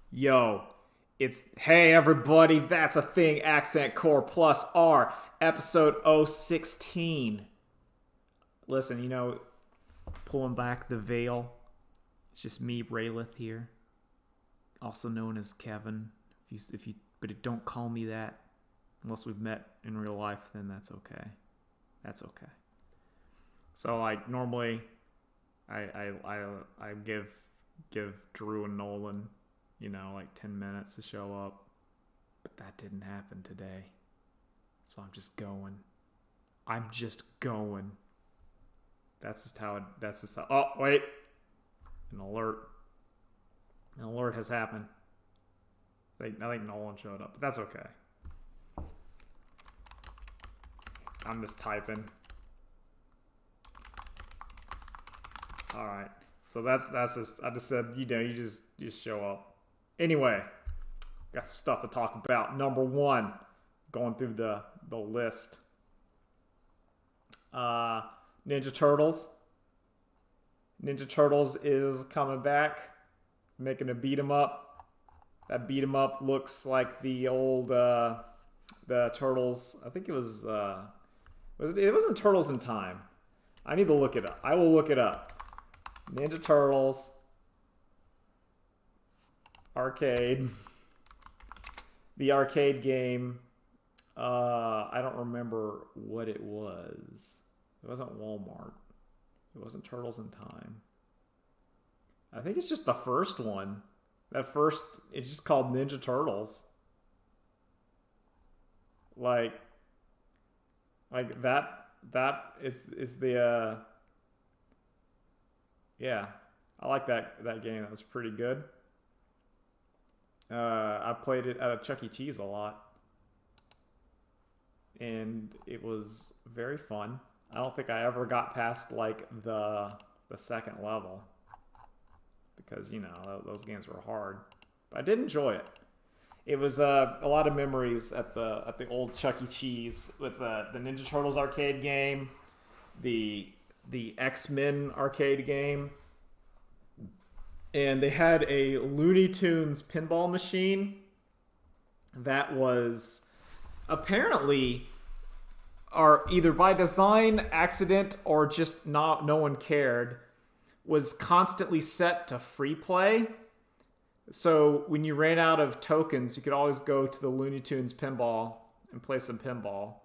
Yo, it's hey everybody, that's a thing, Accent Core Plus R, episode 016. Listen, pulling back the veil. It's just me, Raylith here, also known as Kevin. But don't call me that unless we've met in real life. Then that's okay. That's okay. So like normally, I give Drew and Nolan, like 10 minutes to show up, but that didn't happen today. So I'm just going. That's just how. Oh wait, an alert. An alert has happened. I think Nolan showed up, but that's okay. I'm just typing. All right. So that's just. I just said you just show up. Anyway, got some stuff to talk about. Number one, going through the list. Ninja Turtles. Ninja Turtles is coming back, making a beat 'em up. That beat 'em up looks like the old the Turtles. I think it was it wasn't Turtles in Time. I need to look it up. I will look it up. Ninja Turtles arcade. The arcade game. I don't remember what it was. It wasn't Walmart. It wasn't Turtles in Time. I think it's just the first one. It's just called Ninja Turtles. Like that is the yeah. I like that game. That was pretty good. I played it at a Chuck E. Cheese a lot, and it was very fun. I don't think I ever got past like the second level because those games were hard, but I did enjoy it. It was a lot of memories at the old Chuck E. Cheese with the Ninja Turtles arcade game, the X-Men arcade game, and they had a Looney Tunes pinball machine that was apparently, are either by design, accident, or just not no one cared, was constantly set to free play. So when you ran out of tokens, you could always go to the Looney Tunes pinball and play some pinball.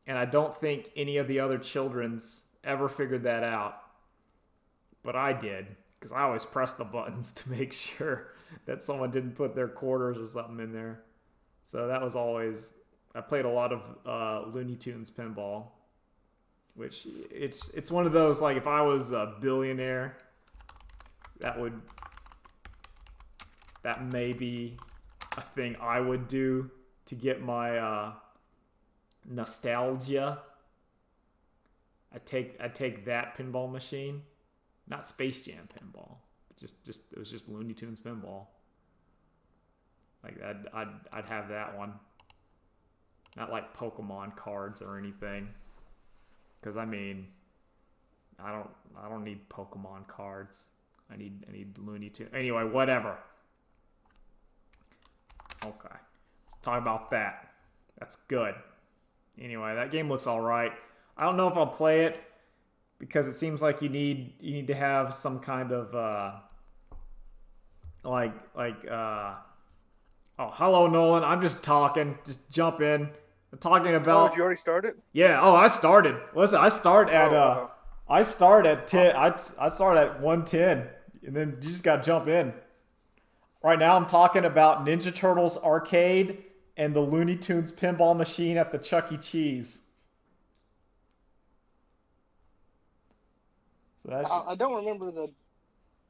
And I don't think any of the other children's ever figured that out. But I did, because I always pressed the buttons to make sure that someone didn't put their quarters or something in there. So that was always... I played a lot of Looney Tunes pinball, which it's one of those, like, if I was a billionaire, that may be a thing I would do to get my nostalgia. I take that pinball machine, not Space Jam pinball, it was just Looney Tunes pinball. Like I'd have that one. Not like Pokemon cards or anything, because I don't need Pokemon cards. I need Looney Tunes. Anyway, whatever. Okay, let's talk about that. That's good. Anyway, that game looks all right. I don't know if I'll play it because it seems like you need to have some kind of oh, hello Nolan. I'm just talking. Just jump in. I'm talking about. Oh, did you already start it? Yeah. Oh, I started. Listen, I start at I start at 10. I start at 110, and then you just got to jump in. Right now, I'm talking about Ninja Turtles arcade and the Looney Tunes pinball machine at the Chuck E. Cheese. So that's I don't remember the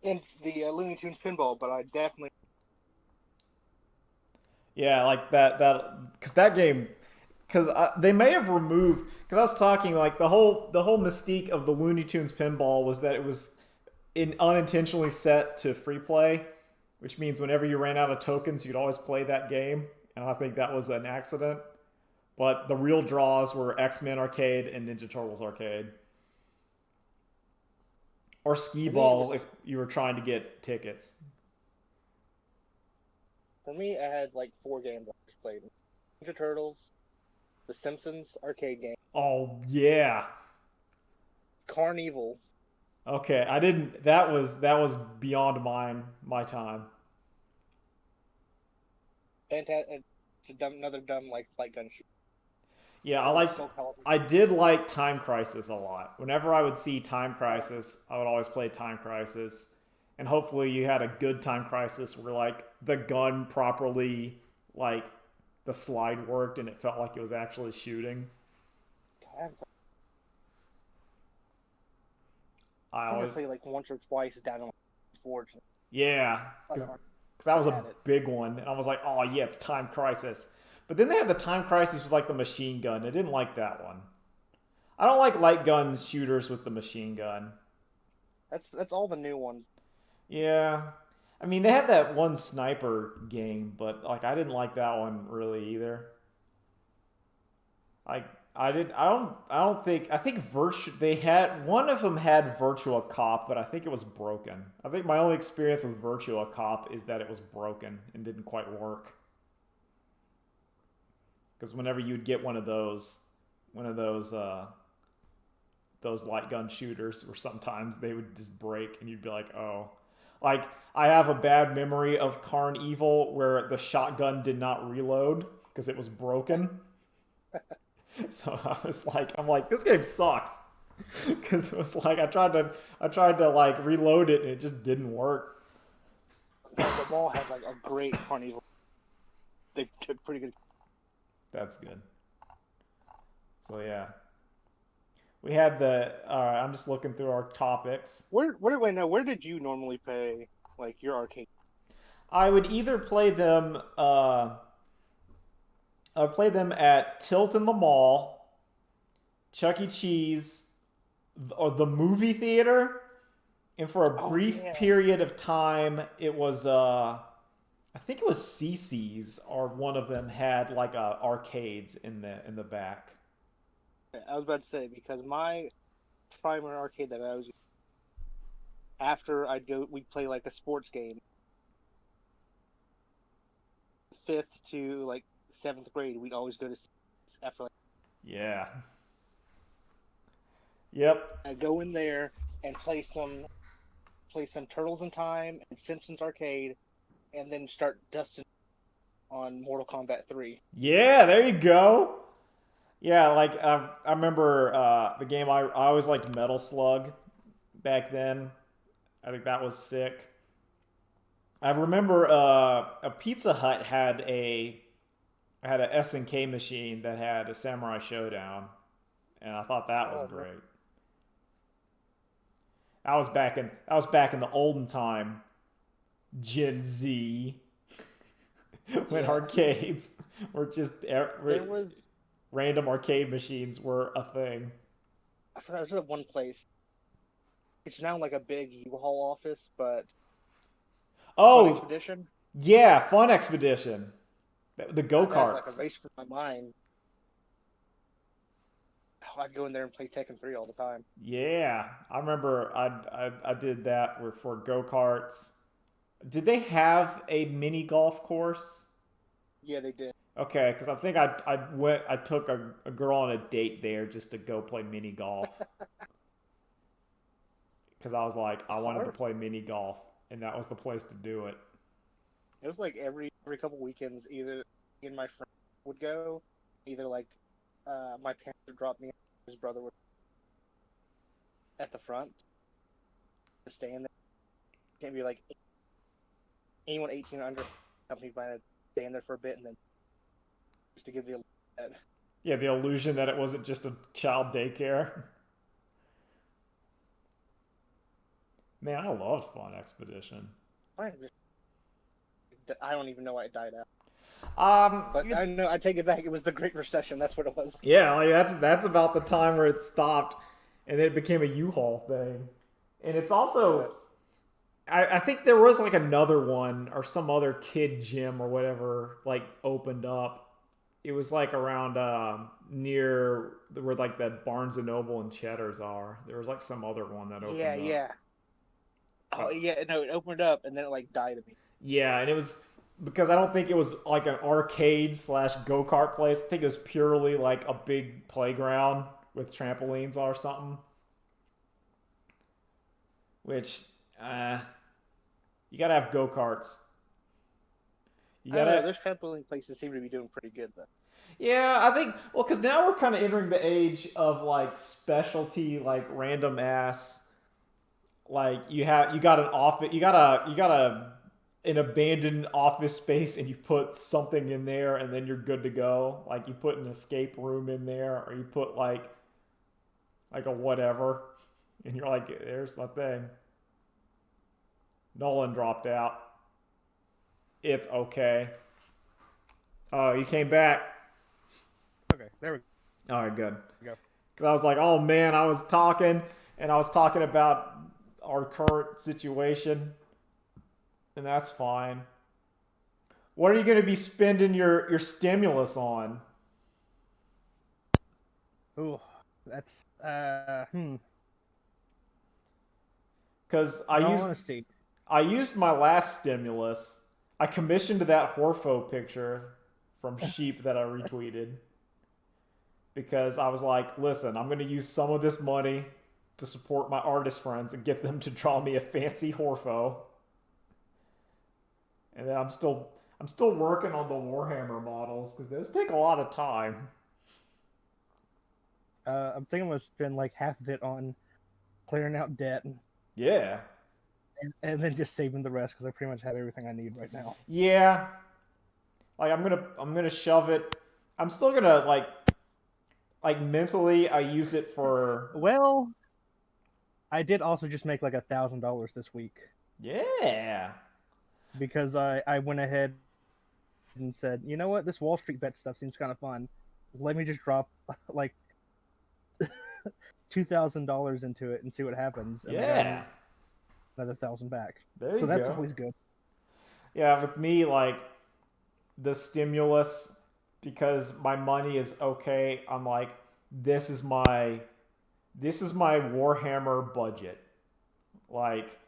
Looney Tunes pinball, but I definitely. yeah, like that because that game, because they may have removed, because I was talking like the whole mystique of the Looney Tunes pinball was that it was unintentionally set to free play, which means whenever you ran out of tokens, you'd always play that game, and I think that was an accident. But the real draws were X-Men arcade and Ninja Turtles arcade. Or skee To me, it ball was if you were trying to get tickets. For me, I had like 4 games I just played: Ninja Turtles, The Simpsons arcade game, Oh yeah. Carnival. Okay, I didn't. That was beyond my time. Fantastic. It's another dumb like light gun shooter. Yeah, I It was liked. so powerful. I did like Time Crisis a lot. Whenever I would see Time Crisis, I would always play Time Crisis, and hopefully you had a good Time Crisis where like the gun properly, like the slide worked and it felt like it was actually shooting. I I think I always, played like once or twice down on Forge. yeah, because that I was a had it. big one, and I was like, oh yeah, it's Time Crisis. But then they had the Time Crisis with like the machine gun. I didn't like that one. I don't like light gun shooters with the machine gun. That's all the new ones. Yeah. I mean, they had that one sniper game, but like I didn't like that one really either. Like I don't think I think they had one of them had Virtua Cop, but I think it was broken. I think my only experience with Virtua Cop is that it was broken and didn't quite work. Cuz whenever you'd get one of those light gun shooters, or sometimes they would just break and you'd be like, "Oh." Like I have a bad memory of Carn Evil where the shotgun did not reload because it was broken. So I'm like, this game sucks, because it was like I tried to like reload it and it just didn't work. The mall had like a great Carnival. They took pretty good. That's good. So yeah, we had the. All right, I'm just looking through our topics. Where did you normally play like your arcade? I would either play them. I would play them at Tilt in the Mall, Chuck E. Cheese, or the movie theater. And for a Oh brief yeah, period of time, it was I think it was CC's, or one of them had like arcades in the back. I was about to say because my primary arcade that I was after we'd play like a sports game. 5th to like 7th grade, we'd always go to after like Yeah. Yep. I'd go in there and play some Turtles in Time and Simpsons arcade, and then start dusting on Mortal Kombat 3. Yeah, there you go. Yeah, like I remember the game. I always liked Metal Slug back then. I think that was sick. I remember a Pizza Hut had a SNK machine that had a Samurai Showdown, and I thought that was Oh, man. great. That was back in the olden time, Gen Z, when Yeah, arcades were just there was random arcade machines were a thing. I forgot there's at one place. It's now like a big U-Haul office, but Fun Oh, Expedition. yeah, Fun Expedition. The That's like a go-karts. race for my mind. Oh, I'd go in there and play Tekken 3 all the time. Yeah, I remember I did that for go-karts. Did they have a mini golf course? Yeah, they did. Okay, because I think I took a girl on a date there just to go play mini golf, because I was like I wanted to Hard. play mini golf, and that was the place to do it. It was like every couple weekends, either me and my friend would go, either like my parents would drop me, his brother would at the front to stay in there. Can't be like anyone 18 or under company might stay in there for a bit, and then just to give the that. Yeah, the illusion that it wasn't just a child daycare. Man, I loved Fun Expedition. I don't even know why it died out. Um, But I know I take it back. It was the Great Recession. That's what it was. yeah, like that's about the time where it stopped, and then it became a U-Haul thing. And it's Uh, also, I think there was like another one or some other kid gym or whatever like opened up. It was like around near where like that Barnes and Noble and Cheddar's are. There was like some other one that yeah, opened up. yeah. Oh But yeah, no, it opened up and then it like died of me. yeah, and it was because I don't think it was like an arcade slash go kart place. I think it was purely like a big playground with trampolines or something. Which, uh, you gotta have go karts. You I don't know. gotta, Those trampoline places seem to be doing pretty good though. yeah. I think well, because now we're kind of entering the age of like specialty, like random ass. Like you got an office, you got an abandoned office space, and you put something in there, and then you're good to go. Like you put an escape room in there, or you put like a whatever, and you're like, there's the thing. Nolan dropped out. It's okay. Oh, you came back. Okay, there we All right, good. go. Because I was like, oh man, I was talking, and I was talking about our current situation, and that's fine. What are you going to be spending your stimulus on? Ooh, that's Because In all honesty, I used my last stimulus. I commissioned that Horfo picture from Sheep that I retweeted because I was like, listen, I'm going to use some of this money to support my artist friends and get them to draw me a fancy Horfo. And then I'm still working on the Warhammer models because those take a lot of time. I'm thinking I'm gonna spend like half of it on clearing out debt, Yeah. and then just saving the rest because I pretty much have everything I need right now. Yeah. Like I'm gonna shove it. I'm still gonna like mentally I use it for Well, I did also just make like $1,000 this week yeah. because I went ahead and said, you know what, this Wall Street bet stuff seems kind of fun. Let me just drop like $2,000 into it and see what happens, and I got Yeah. another 1,000 back. There So you that's go. always good. Yeah, with me like the stimulus because my money is okay. I'm like this is my Warhammer budget. Like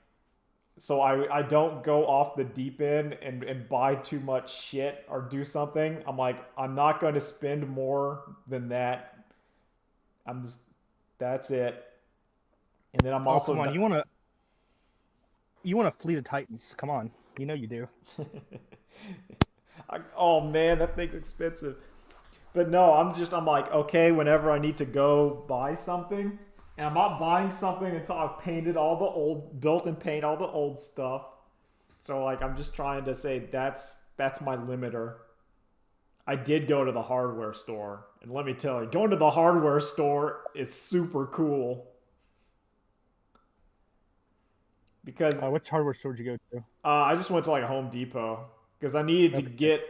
so I don't go off the deep end and buy too much shit or do something. I'm like, I'm not going to spend more than that. I'm just, that's it. And then I'm Oh, also come on, you want a fleet of Titans? Come on, you know you do. oh man, that thing's expensive. But no, I'm like, okay, whenever I need to go buy something, and I'm not buying something until I've painted all the old, built and paint all the old stuff. So like, I'm just trying to say that's my limiter. I did go to the hardware store, and let me tell you, going to the hardware store is super cool. Because Which hardware store did you go to? I just went to like a Home Depot because I needed to Okay. get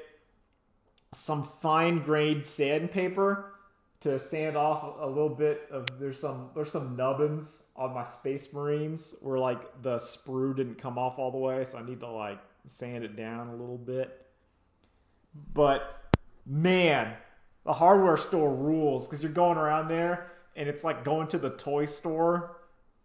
some fine grained sandpaper to sand off a little bit of there's some nubbins on my Space Marines where like the sprue didn't come off all the way, so I need to like sand it down a little bit. But man, the hardware store rules because you're going around there and it's like going to the toy store,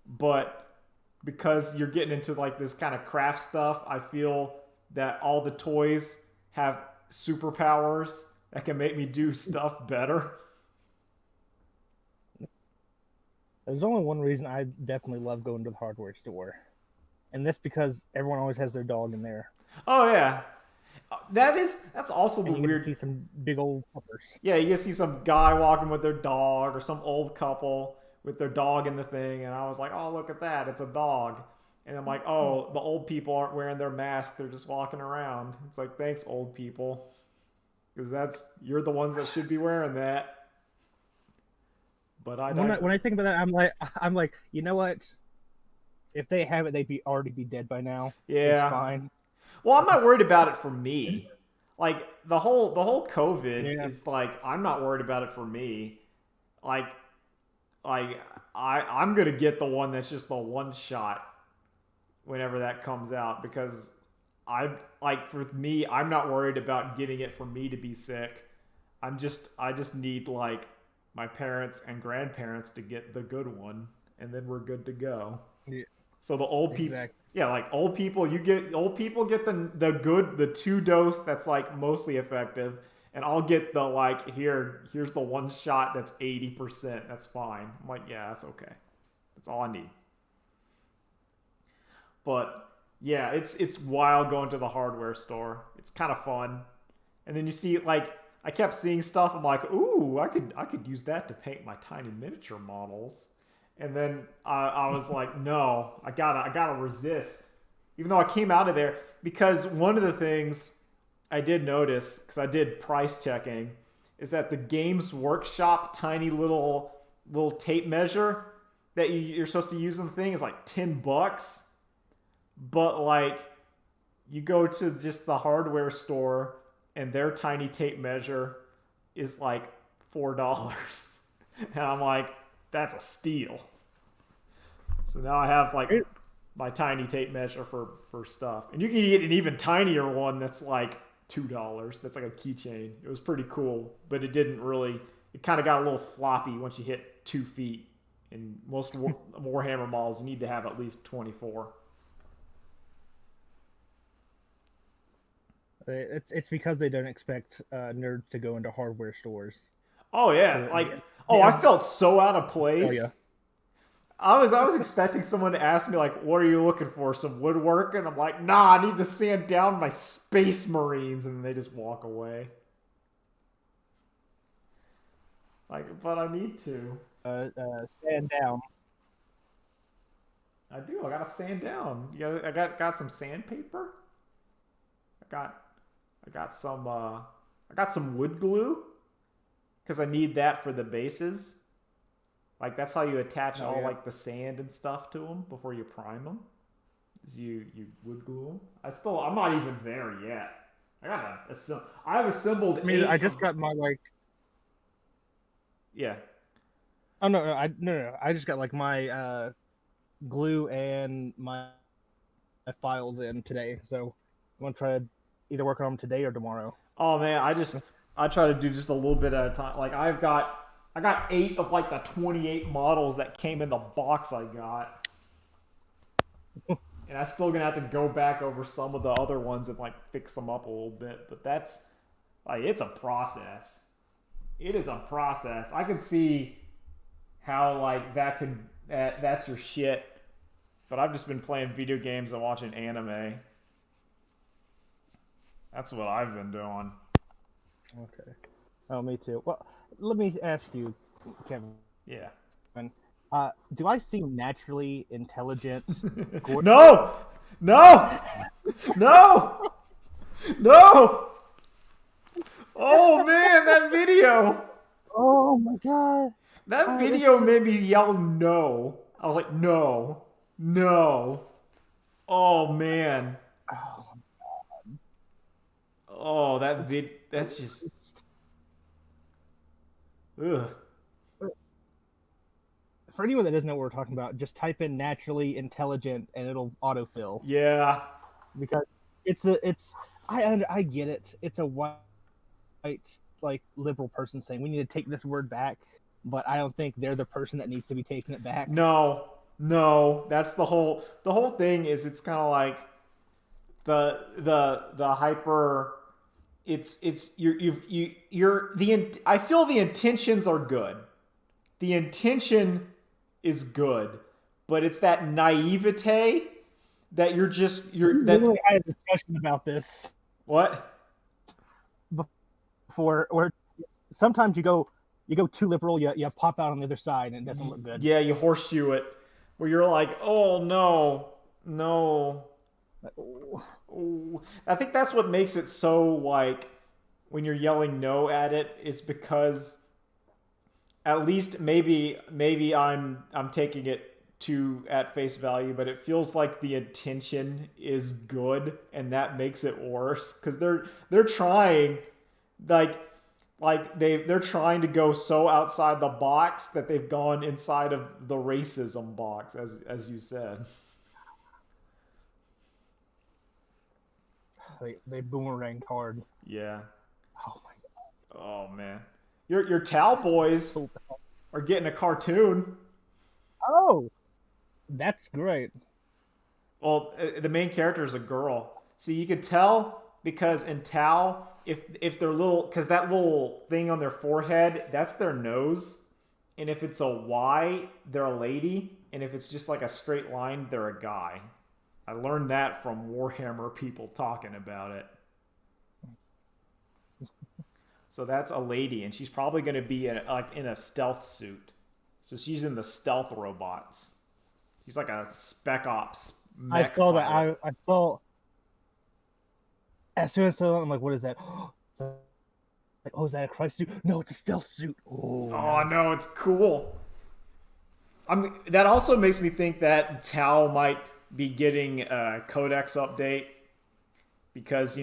but because you're getting into like this kind of craft stuff, I feel that all the toys have superpowers that can make me do stuff better. There's only one reason I definitely love going to the hardware store, and that's because everyone always has their dog in there, Oh yeah, that's also the and you get to weird. see some big old puppers. Yeah, you see some guy walking with their dog or some old couple with their dog in the thing, and I was like, oh look at that, it's a dog. And I'm like, oh, the old people aren't wearing their mask; they're just walking around. It's like, thanks, old people, because you're the ones that should be wearing that. But I When don't. I think about that, I'm like, you know what? If they have it, they'd be already be dead by now. It's Yeah. fine. Well, I'm not worried about it for me. Like the whole COVID Yeah. is like I'm not worried about it for me. Like like I'm gonna get the one that's just the one shot whenever that comes out because I like for me I'm not worried about getting it for me to be sick. I just need like my parents and grandparents to get the good one and then we're good to go. Yeah. So the old people, Exactly. yeah, like old people, old people get the 2 dose that's like mostly effective, and I'll get the like here's the one shot that's 80%. That's fine. I'm like, yeah, that's okay. That's all I need. But yeah, it's wild going to the hardware store. It's kind of fun, and then you see like I kept seeing stuff. I'm like, ooh, I could use that to paint my tiny miniature models. And then I was like, no, I gotta resist. Even though I came out of there because one of the things I did notice because I did price checking is that the Games Workshop tiny little tape measure that you're supposed to use on the thing is like $10, but like you go to just the hardware store and their tiny tape measure is like $4. And I'm like, that's a steal. So now I have like my tiny tape measure for stuff. And you can get an even tinier one that's like $2. That's like a keychain. It was pretty cool, but it didn't really, it kind of got a little floppy once you hit 2 feet. And most Warhammer models need to have at least 24. It's because they don't expect nerds to go into hardware stores. Oh yeah, So like they I have, felt so out of oh yeah. place. I was expecting someone to ask me like, "What are you looking for? Some woodwork?" And I'm like, "Nah, I need to sand down my Space Marines," and they just walk away. Like, but I need to. Stand down. I do. I gotta sand down. I got some sandpaper. I got I got some wood glue because I need that for the bases. Like that's how you attach Oh all yeah. like the sand and stuff to them before you prime them. Is you wood glue them. I'm not even there yet. I've assembled I mean, I eight just of got my like. yeah. Oh no, no, no. I just got like my glue and my files in today, so I'm gonna try to either work on them today or tomorrow. Oh man, I try to do just a little bit at a time. Like I got 8 of like the 28 models that came in the box I got. And I'm still gonna have to go back over some of the other ones and like fix them up a little bit. But that's like it's a process. It is a process. I can see how like that's your shit. But I've just been playing video games and watching anime. That's what I've been doing. Okay. Oh, me too. Well, let me ask you, Kevin. Yeah. Do I seem naturally intelligent? Gordon? No! No! No! No! Oh man, that video! Oh my god! That It's video made me yell no. I was like, no. No. Oh man. oh, Oh, that's just ugh. for anyone that doesn't know what we're talking about, just type in naturally intelligent and it'll autofill Yeah. because it's I get it. It's a white like liberal person saying we need to take this word back, but I don't think they're the person that needs to be taking it back. No. No. That's the whole thing is it's kind of like the hyper it's you're I feel the intentions are good. The intention is good, but it's that naivete that We you're that literally had a discussion about this what? before, where sometimes you go too liberal, you pop out on the other side, and it doesn't look good. Yeah, you horseshoe it where you're like, "Oh no. No." Ooh. I think that's what makes it so like when you're yelling no at it is because at least maybe I'm taking it to at face value, but it feels like the intention is good and that makes it worse because they're trying like they're trying to go so outside the box that they've gone inside of the racism box as you said. They boomeranged hard. Yeah. Oh my Oh man. Your Tal boys god. are getting a cartoon. Oh, that's great. Well, the main character is a girl. See, you could tell because in Tao, if they're little, because that little thing on their forehead, that's their nose. And if it's a Y, they're a lady. And if it's just like a straight line, they're a guy. I learned that from Warhammer people talking about it. So that's a lady, and she's probably going to be like in a stealth suit. So she's in the stealth robots. She's like a spec ops I mech saw that. pilot. I saw as soon as I saw it, I'm like, what is that? So, like, oh, is that a Christ suit? No, it's a stealth suit. Oh, Oh no, nice. it's cool. That also makes me think that Tau might be getting a codex update because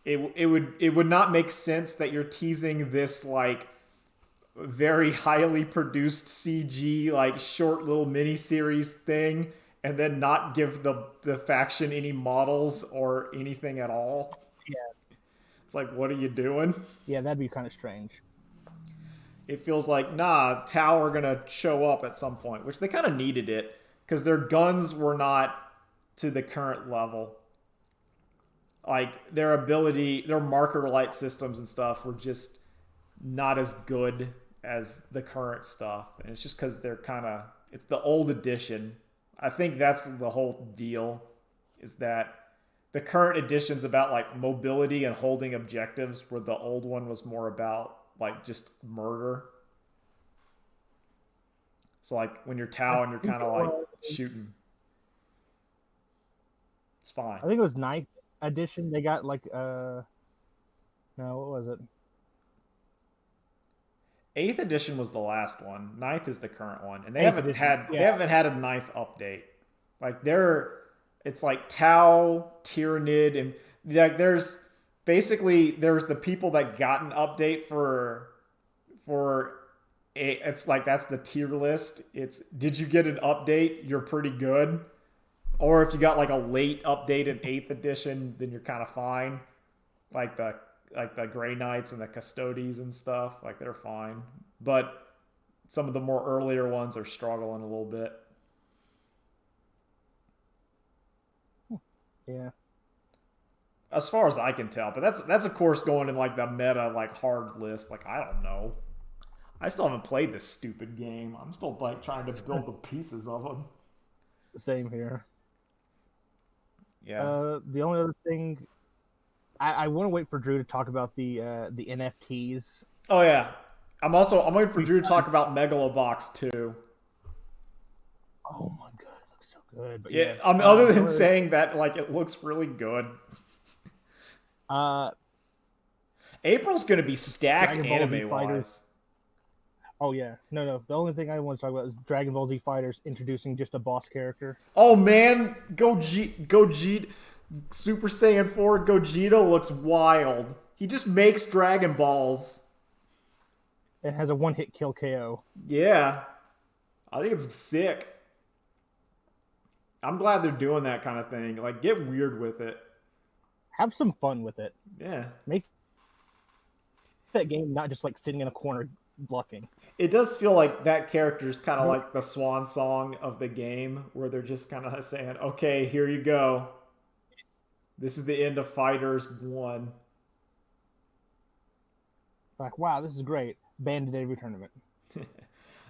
it would not make sense that you're teasing this like very highly produced CG like short little mini series thing and then not give the faction any models or anything at all. Yeah, It's like, what are you doing? yeah, that'd be kind of strange. It feels like, nah, Tau are gonna show up at some point, which they kind of needed it because their guns were not to the current level. Like their ability, their marker light systems and stuff were just not as good as the current stuff, and it's just because they're kind of it's the old edition. I think that's the whole deal, is that the current edition's about like mobility and holding objectives, where the old one was more about like just murder. So like when you're Tau and you're kind of like shooting, it's fine. I think it was ninth edition. They got like no, what was it? Eighth edition was the last one. Ninth is the current one, and Eighth edition. they Yeah. haven't had a ninth update. Like it's like Tau, Tyranid, and like there's the people that got an update it's like that's the tier list. It's did you get an update? You're pretty good. Or if you got like a late update in eighth edition, then you're kind of fine. Like the Grey Knights and the Custodes and stuff, like they're fine. But some of the more earlier ones are struggling a little bit. Yeah. As far as I can tell, but that's of course going in like the meta like hard list. Like I don't know. I still haven't played this stupid game. I'm still like trying to build the pieces of them. Same here. Yeah. The only other thing I want to wait for Drew to talk about the NFTs. Oh yeah. I'm waiting for Drew to talk about Megalobox too. Oh my god, it looks so good. But Yeah, yeah, other than saying that like it looks really good. April's gonna be stacked Dragon Ball Z anime Fighters. wise. Oh yeah, no. The only thing I want to talk about is Dragon Ball Z Fighters introducing just a boss character. Oh man, Gogeta, Super Saiyan 4 Gogeta looks wild. He just makes Dragon Balls. It has a one-hit kill KO. Yeah, I think it's sick. I'm glad they're doing that kind of thing. Like, get weird with it. Have some fun with it. Yeah. Make that game not just like sitting in a corner blocking. It does feel like that character's kind of like the swan song of the game, where they're just kind of saying, okay, here you go. This is the end of Fighters 1. Like, wow, this is great. Banned at every tournament.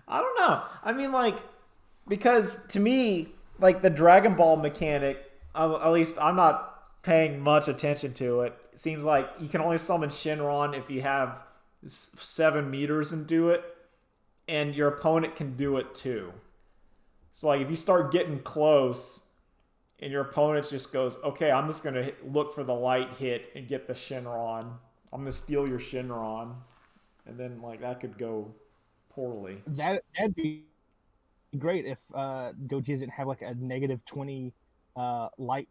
I don't know. I mean, like, because to me, like, the Dragon Ball mechanic, at least I'm not paying much attention to it. It seems like you can only summon Shenron if you have 7 meters into it, and your opponent can do it too. So, like, if you start getting close, and your opponent just goes, okay, I'm just going to look for the light hit and get the Shenron. I'm going to steal your Shenron. And then, like, that could go poorly. That'd be great if Gogeta didn't have like a negative 20 light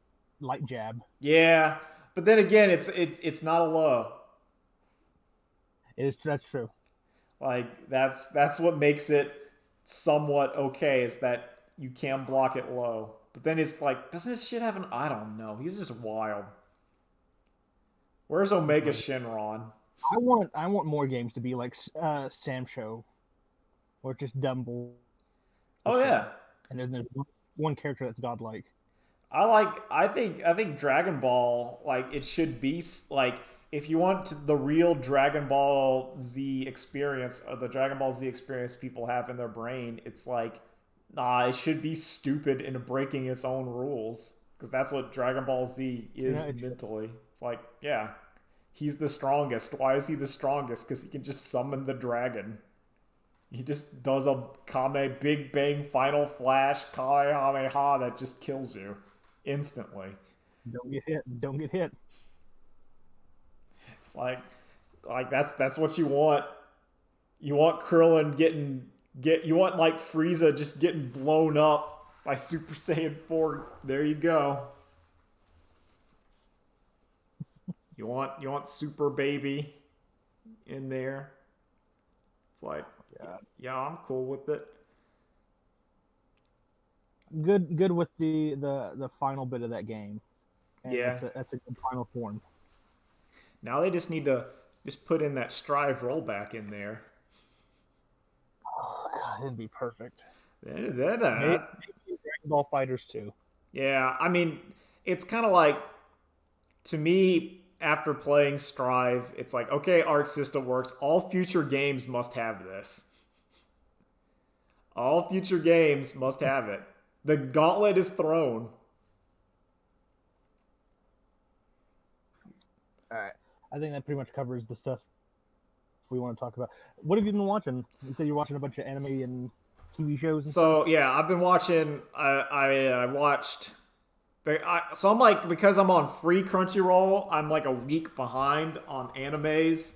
jab. Yeah, but then again, it's not a low. That's true. Like, that's what makes it somewhat okay, is that you can block it low. But then it's like, doesn't this shit have an... I don't know. He's just wild. Where's Omega Shenron? I want more games to be like Sam Show, or just Dumble. Oh, yeah. And then there's one character that's godlike. I think Dragon Ball, like, it should be like, if you want the real Dragon Ball Z experience, or the Dragon Ball Z experience people have in their brain, it's like, nah, it should be stupid and breaking its own rules, because that's what Dragon Ball Z is mentally. It's like, yeah, he's the strongest. Why is he the strongest? Because he can just summon the dragon. He just does a Big Bang Final Flash Kamehameha that just kills you instantly. Don't get hit. Don't get hit. It's like that's what you want. You want Krillin you want like Frieza just getting blown up by Super Saiyan 4. There you go. You want Super Baby in there. It's like, yeah, I'm cool with it. Good with the final bit of that game. And Yeah, that's a good final form. now they just need to just put in that Strive rollback in there. Oh god, it'd be perfect. Maybe Maybe Dragon Ball Fighters too. Yeah, I mean, it's kind of like, to me, after playing Strive, it's like, okay, Arc System works. All future games must have this. All future games must have it. The gauntlet is thrown. All right. I think that pretty much covers the stuff we want to talk about. What have you been watching? You said you're watching a bunch of anime and TV shows and So, stuff? yeah, I've been watching, I watched, so I'm like, because I'm on free Crunchyroll, I'm like a week behind on animes.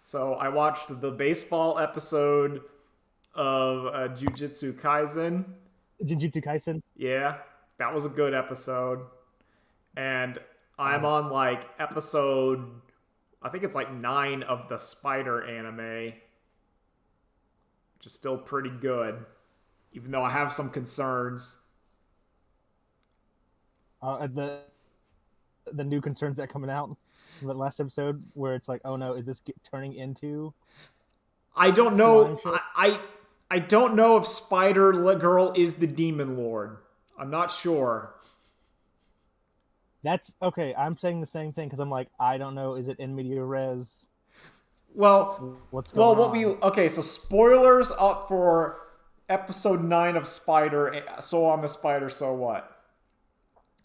So I watched the baseball episode of Jujutsu Kaisen. Jujutsu Kaisen? Yeah, that was a good episode. And I'm on like episode, I think it's like 9 of the Spider anime, which is still pretty good, even though I have some concerns. The new concerns that coming out in the last episode, where it's like, oh no, is this turning into? I don't know. Slime I don't know if Spider Girl is the Demon Lord. I'm not sure. That's okay. I'm saying the same thing because I'm like, I don't know. Is it in media res? Well, What's going on? okay, so spoilers up for episode 9 of Spider. So I'm a Spider, so what?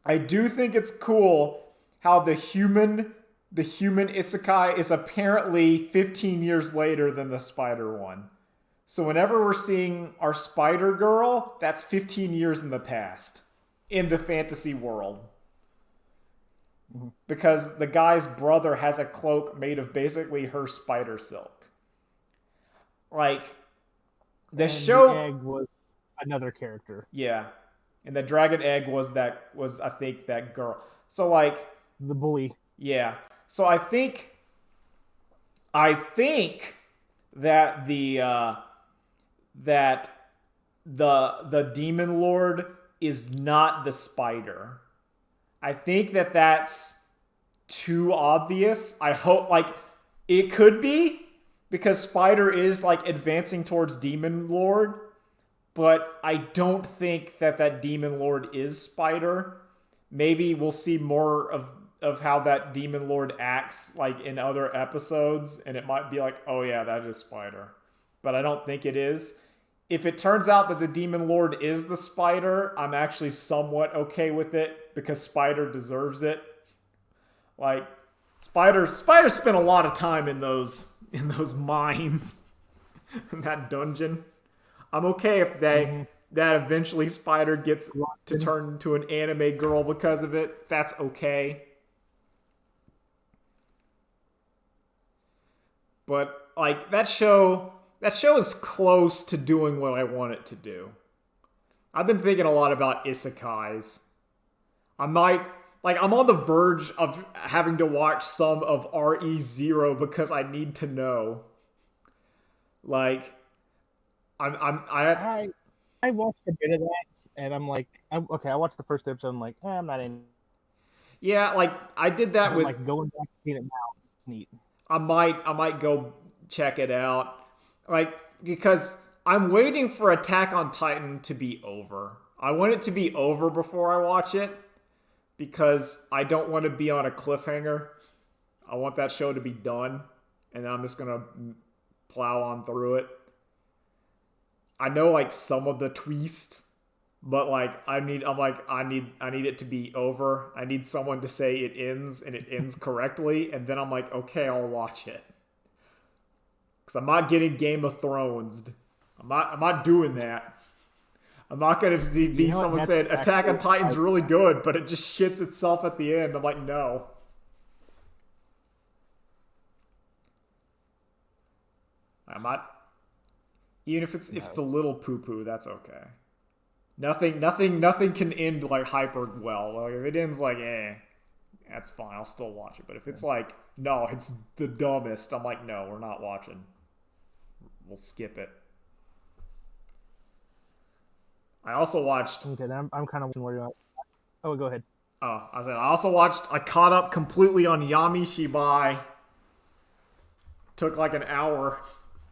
I do think it's cool how the human isekai is apparently 15 years later than the Spider one. So whenever we're seeing our Spider Girl, that's 15 years in the past in the fantasy world. Because the guy's brother has a cloak made of basically her spider silk. Like, the egg was another character. Yeah. And the dragon egg was I think that girl. So like, The bully. yeah. So I think that the Demon Lord is not the Spider. I think that's too obvious. I hope, like, it could be, because Spider is like advancing towards Demon Lord, but I don't think that Demon Lord is Spider. Maybe we'll see more of how that Demon Lord acts like in other episodes, and it might be like, oh yeah, that is Spider. But I don't think it is. If it turns out that the Demon Lord is the Spider, I'm actually somewhat okay with it, because Spider deserves it. Like, Spider spent a lot of time in those mines, in that dungeon. I'm okay if that eventually Spider gets to turn into an anime girl because of it. That's okay. But like, that show is close to doing what I want it to do. I've been thinking a lot about isekais. I'm on the verge of having to watch some of RE0 because I need to know. Like, I watched a bit of that, and I'm like, okay. I watched the first episode. I'm like, I'm not in. Yeah, like, I did that with, like, going back to see it now. It's neat. I might go check it out. Like, because I'm waiting for Attack on Titan to be over. I want it to be over before I watch it. because I don't want to be on a cliffhanger. I want that show to be done, and I'm just gonna plow on through it. I know like some of the twist, but like I need it to be over. I need someone to say it ends and it ends correctly, and then I'm like, okay, I'll watch it. Because I'm not getting Game of Thrones. I'm not doing that. I'm not gonna be someone saying Attack on Titan's really good, but it just shits itself at the end. I'm like, no. I'm not. Even if it's a little poo poo, that's okay. Nothing can end like hyper well. Like if it ends like that's fine. I'll still watch it. But if it's like no, it's the dumbest. I'm like, no, we're not watching. We'll skip it. I also watched. Okay, I'm kind of where you're at. Oh, go ahead. Oh, I caught up completely on Yami Shibai. Took like an hour.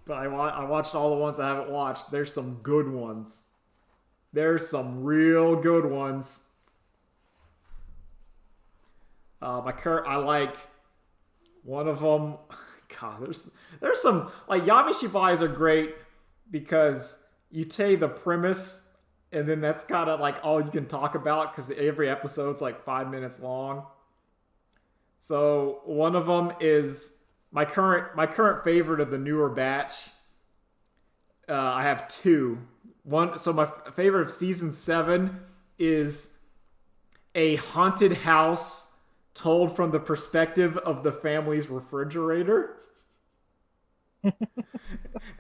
But I watched all the ones I haven't watched. There's some good ones. There's some real good ones. I like one of them. God, there's some like Yami Shibai's are great because you take the premise and then that's kind of like all you can talk about because every episode's like 5 minutes long. So one of them is. My current favorite of the newer batch, I have two. One, so my favorite of season 7 is a haunted house told from the perspective of the family's refrigerator.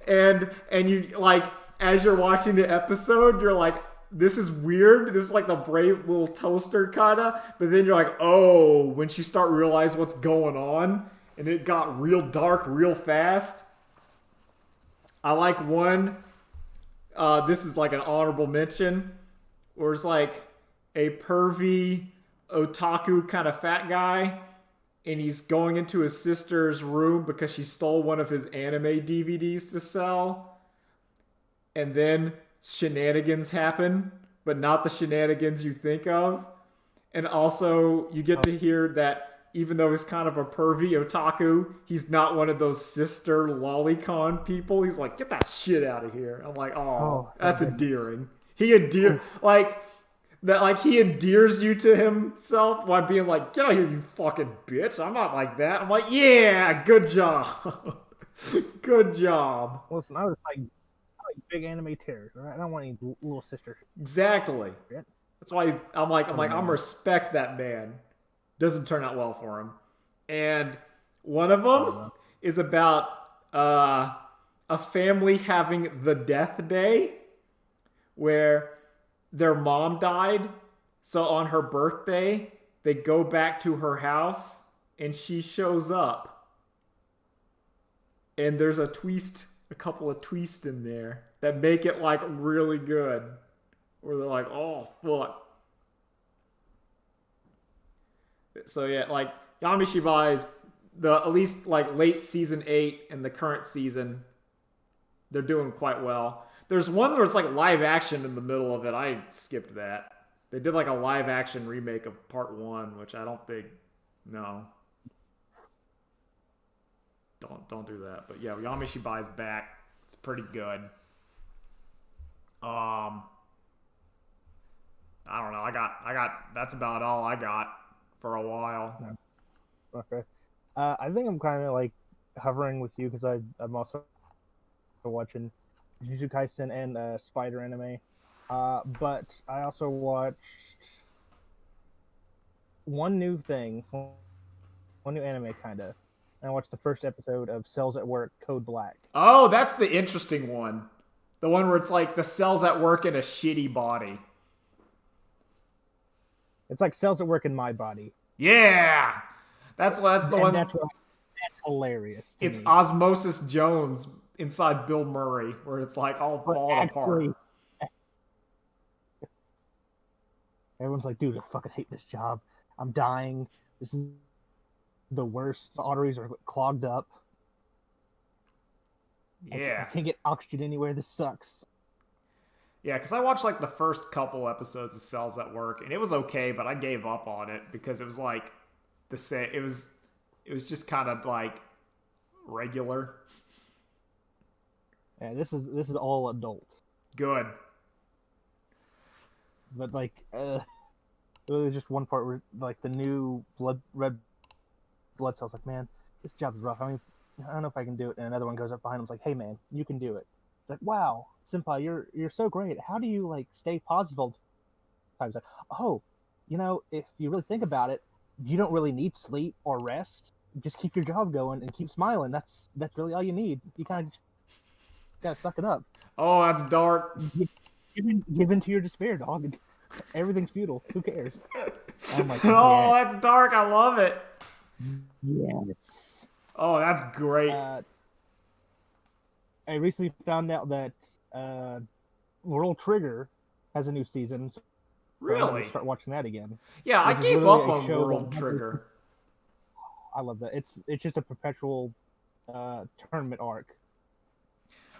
and you like as you're watching the episode, you're like, this is weird. This is like the brave little toaster kinda. But then you're like, oh, once you start realizing what's going on. And it got real dark real fast. I like one. This is like an honorable mention. Where it's like a pervy otaku kind of fat guy. And he's going into his sister's room because she stole one of his anime DVDs to sell. And then shenanigans happen. But not the shenanigans you think of. And also you get to hear that even though he's kind of a pervy otaku, he's not one of those sister lolicon people. He's like, get that shit out of here. I'm like, oh that's endearing. He endears he endears you to himself while being like, get out of here, you fucking bitch. I'm not like that. I'm like, yeah, good job. Good job. Listen, I like big anime terrors, right? I don't want any little sisters. Exactly. That's why I'm respect that man. Doesn't turn out well for him. And one of them is about a family having the death day where their mom died. So on her birthday, they go back to her house and she shows up. And there's a couple of twists in there that make it like really good. Where they're like, oh, fuck. So yeah, like Yami Shibai is at least like late season 8 and the current season, they're doing quite well. There's one where it's like live action in the middle of it. I skipped that. They did like a live action remake of part 1, which I don't think. No. Don't do that. But yeah, Yami Shibai's back. It's pretty good. I don't know. I got. That's about all I got. For a while. Okay. I think I'm kind of like hovering with you because I'm also watching Jujutsu Kaisen and Spider anime. But I also watched one new anime kind of. And I watched the first episode of Cells at Work Code Black. Oh, that's the interesting one. The one where it's like the cells at work in a shitty body. It's like Cells at Work in my body. Yeah, that's the one. That's hilarious. It's me. Osmosis Jones inside Bill Murray, where it's like all falling apart. Everyone's like, dude, I fucking hate this job. I'm dying. This is the worst. The arteries are clogged up. Yeah, I can't get oxygen anywhere. This sucks. Yeah, because I watched like the first couple episodes of Cells at Work, and it was okay, but I gave up on it because it was like the same. It was just kind of like regular. Yeah, this is all adult. Good. But like, there's just one part where like the new red blood cells like, man, this job's rough. I mean, I don't know if I can do it. And another one goes up behind him, like, hey man, you can do it. It's like, wow, senpai, you're so great. How do you like stay positive all the time? It's like, oh, if you really think about it, you don't really need sleep or rest. Just keep your job going and keep smiling. That's really all you need. You kind of gotta suck it up. Oh, that's dark. Give in to your despair, dog. Everything's futile. Who cares? I'm like, oh, yes. that's dark. I love it. Yes. Oh, that's great. I recently found out that World Trigger has a new season. So I'm Really? gonna start watching that again. Yeah, I Which is gave literally up a on show World that- Trigger. I love that. It's just a perpetual tournament arc.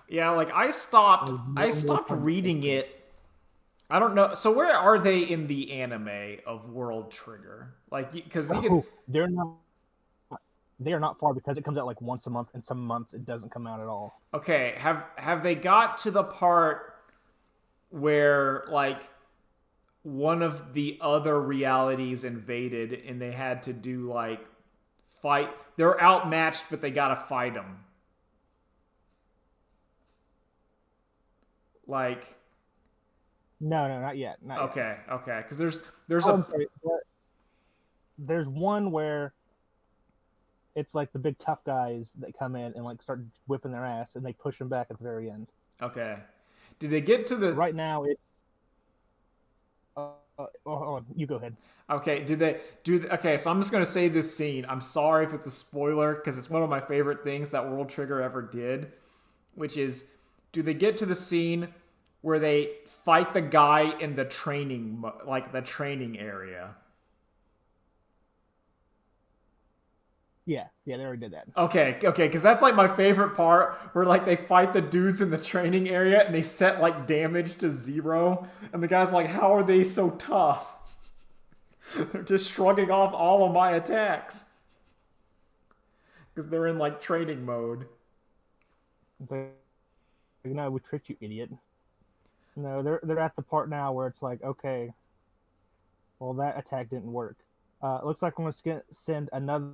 Yeah, like I stopped more reading it. I don't know. So where are they in the anime of World Trigger? Like, because They're not. They are not far because it comes out like once a month, and some months it doesn't come out at all. okay, have they got to the part where like one of the other realities invaded and they had to do like fight? They're outmatched, but they gotta fight them. Like, No, not yet. Not yet. okay, because there's I'm sorry, there's one where it's like the big tough guys that come in and like start whipping their ass, and they push them back at the very end. okay. Did they get to the Right now, it's. You go ahead. Okay, did they do? Okay, so I'm just gonna say this scene. I'm sorry if it's a spoiler because it's one of my favorite things that World Trigger ever did, which is, do they get to the scene where they fight the guy in the training, like the training area? Yeah, they already did that. Okay, because that's like my favorite part, where like they fight the dudes in the training area and they set like damage to 0, and the guy's like, "How are they so tough?" They're just shrugging off all of my attacks because they're in like training mode. It's like, we tricked you, idiot. No, they're at the part now where it's like, okay, well that attack didn't work. It looks like I'm gonna send another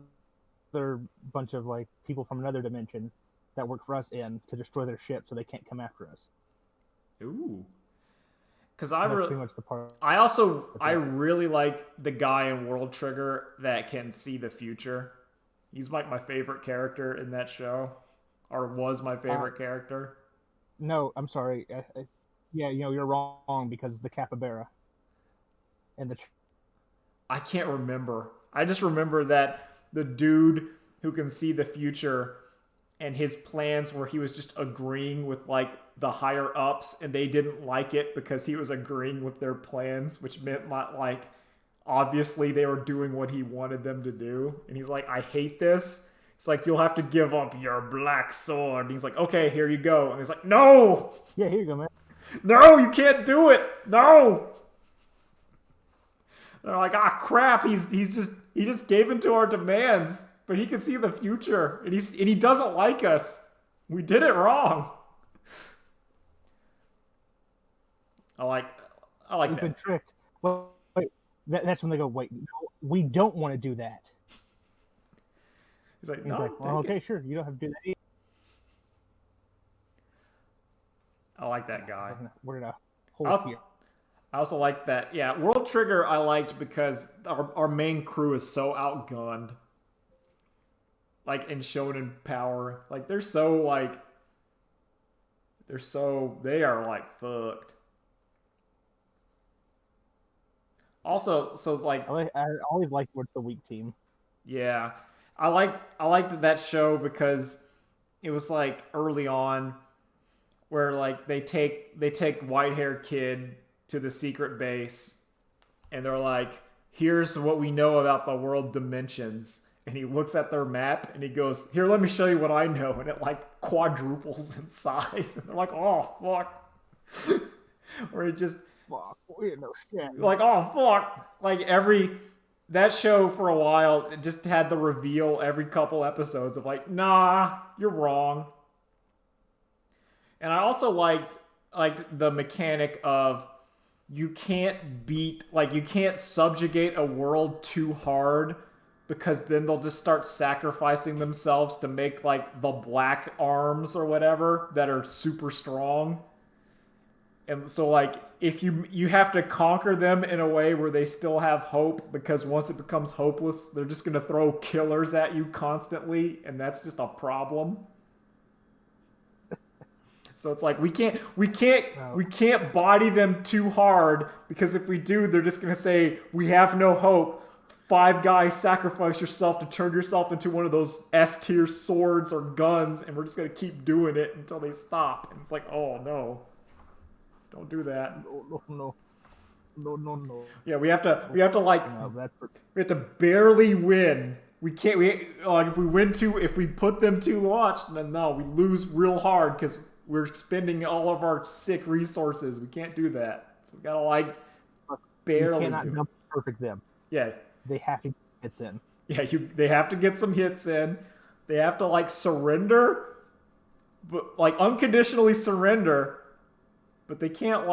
bunch of like people from another dimension that work for us in to destroy their ship so they can't come after us. Ooh. Because That's pretty much the part. I really like the guy in World Trigger that can see the future. He's like my favorite character in that show, or was my favorite character. No, I'm sorry. Yeah, you're wrong because the capybara and the. I can't remember. I just remember that the dude who can see the future and his plans where he was just agreeing with like the higher ups and they didn't like it because he was agreeing with their plans, which meant like obviously they were doing what he wanted them to do. And he's like, I hate this. It's like, you'll have to give up your black sword. And he's like, okay, here you go. And he's like, no! Yeah, here you go, man. No, you can't do it! No! They're like, ah, crap, he just gave in to our demands, but he can see the future, and he doesn't like us. We did it wrong. I like We've that. been tricked. Well, wait, that's when they go, wait, no, we don't want to do that. He's like, He's no, like, well, okay, sure, you don't have to do that. I like that guy. We're gonna hold here. I also like that. Yeah, World Trigger I liked because our main crew is so outgunned. Like in Shonen Power. Like they are like fucked. Also, so like I always liked what's the weak team. Yeah. I liked that show because it was like early on where like they take white-haired kid to the secret base and they're like, here's what we know about the world dimensions, and he looks at their map and he goes, here, let me show you what I know, and it like quadruples in size and they're like, oh fuck. where it just Fuck, we no shit. like, oh fuck, like that show for a while it just had the reveal every couple episodes of like, nah, you're wrong. And I also liked the mechanic of you can't subjugate a world too hard because then they'll just start sacrificing themselves to make like the black arms or whatever that are super strong. And so like if you have to conquer them in a way where they still have hope, because once it becomes hopeless, they're just going to throw killers at you constantly, and that's just a problem. So it's like we can't body them too hard, because if we do, they're just gonna say we have no hope. 5 guys, sacrifice yourself to turn yourself into one of those S tier swords or guns, and we're just gonna keep doing it until they stop. And it's like, oh no, don't do that. No. Yeah, we have to like No, we have to barely win. We can't. Like if we put them too much, then no, we lose real hard because we're spending all of our sick resources. We can't do that. So we gotta like barely. You cannot double perfect them. Yeah. They have to get hits in. Yeah, they have to get some hits in. They have to like surrender, but like unconditionally surrender. But they can't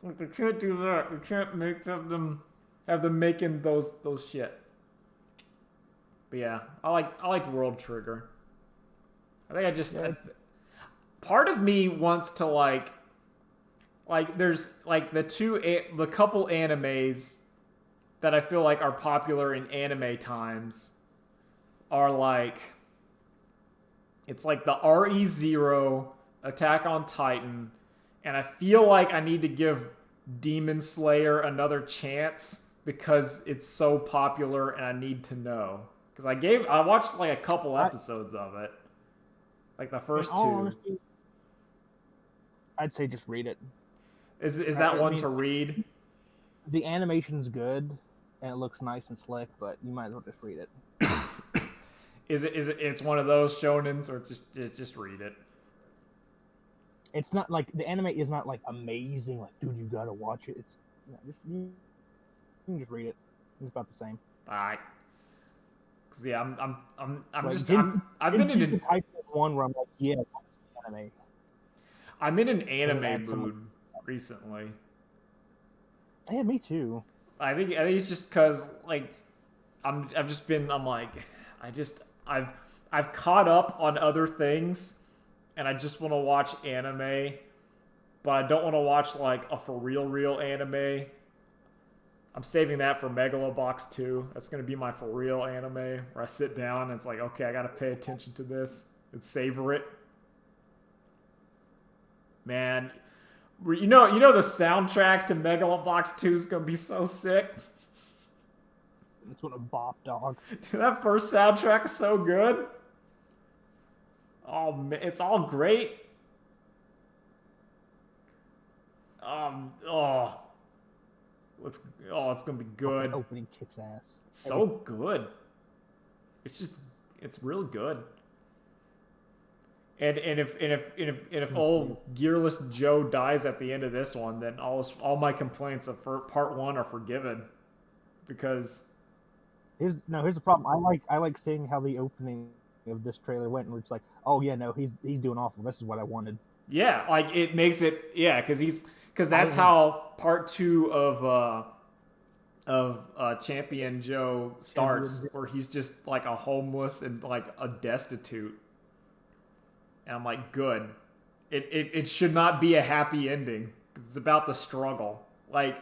they can't do that. We can't make have them making those shit. But yeah, I like World Trigger. I think part of me wants to like there's like the couple animes that I feel like are popular in anime times are like, it's like the RE0, Attack on Titan, and I feel like I need to give Demon Slayer another chance because it's so popular and I need to know. Because I watched like a couple episodes of it. Like the first 2. Honestly, I'd say just read it. Is that one to read? The animation's good and it looks nice and slick, but you might as well just read it. It's one of those shonens, or just read it? It's not like the anime is not like amazing. Like, dude, you gotta watch it. It's you can just read it. It's about the same. Alright. Cause yeah, I've been in a type of one where I'm like, yeah, anime. I'm in an anime mood recently. Yeah, me too. I think it's just because like I've caught up on other things, and I just want to watch anime, but I don't want to watch like a for real anime. I'm saving that for Megalobox 2. That's gonna be my for real anime where I sit down and it's like, okay, I gotta pay attention to this and savor it. Man, you know the soundtrack to Megalobox 2 is gonna be so sick. It's what a bop, dog. Dude, that first soundtrack is so good. Oh man, it's all great. It's gonna be good. That opening kicks ass. It's so good. It's really good. And if old Gearless Joe dies at the end of this one, then all my complaints of part 1 are forgiven, because here's the problem. I like seeing how the opening of this trailer went, and we're just like, oh yeah, no, he's doing awful. This is what I wanted. Yeah, like it makes it, yeah, because that's how part 2 of Champion Joe starts, where he's just like a homeless and like a destitute. And I'm like, good. It should not be a happy ending. It's about the struggle. Like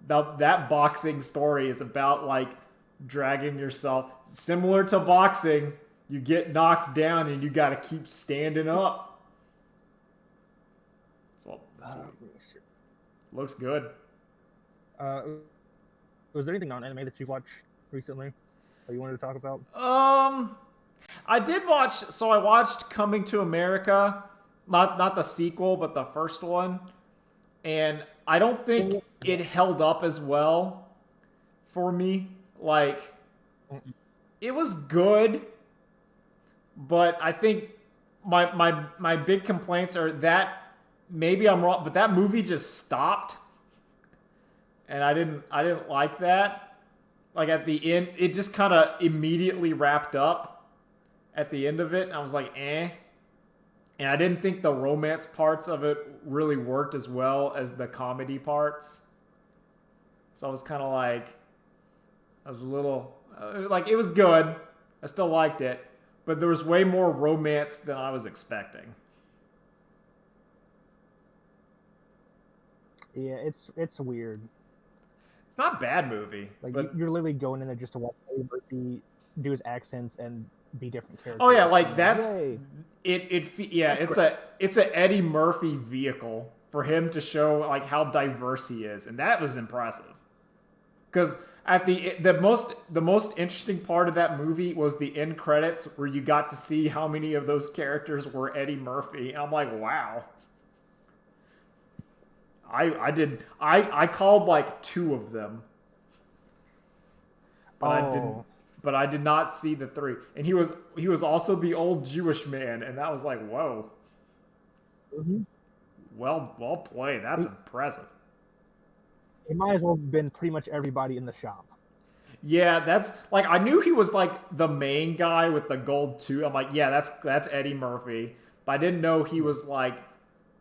that boxing story is about like dragging yourself. Similar to boxing, you get knocked down and you got to keep standing up. Looks good. Was there anything on anime that you watched recently that you wanted to talk about? I did watch. So I watched Coming to America, not the sequel, but the first one, and I don't think it held up as well for me. Like, it was good, but I think my big complaints are that maybe I'm wrong, but that movie just stopped, and I didn't like that. Like at the end, it just kind of immediately wrapped up at the end of it. And I was like, eh. And I didn't think the romance parts of it really worked as well as the comedy parts. So I was kind of like, I was a little, like, it was good. I still liked it. But there was way more romance than I was expecting. Yeah, it's weird. It's not a bad movie. Like, but you're literally going in there just to watch Eddie Murphy do his accents and be different characters. Oh yeah, like that's Yay. it's a Eddie Murphy vehicle for him to show like how diverse he is, and that was impressive. Because at the most interesting part of that movie was the end credits where you got to see how many of those characters were Eddie Murphy. And I'm like, wow. I called like 2 of them. But I did not see the 3. And he was also the old Jewish man, and that was like, whoa. Mm-hmm. Well played. That's impressive. It might as well have been pretty much everybody in the shop. Yeah, that's like I knew he was like the main guy with the gold tooth. I'm like, yeah, that's Eddie Murphy. But I didn't know he was like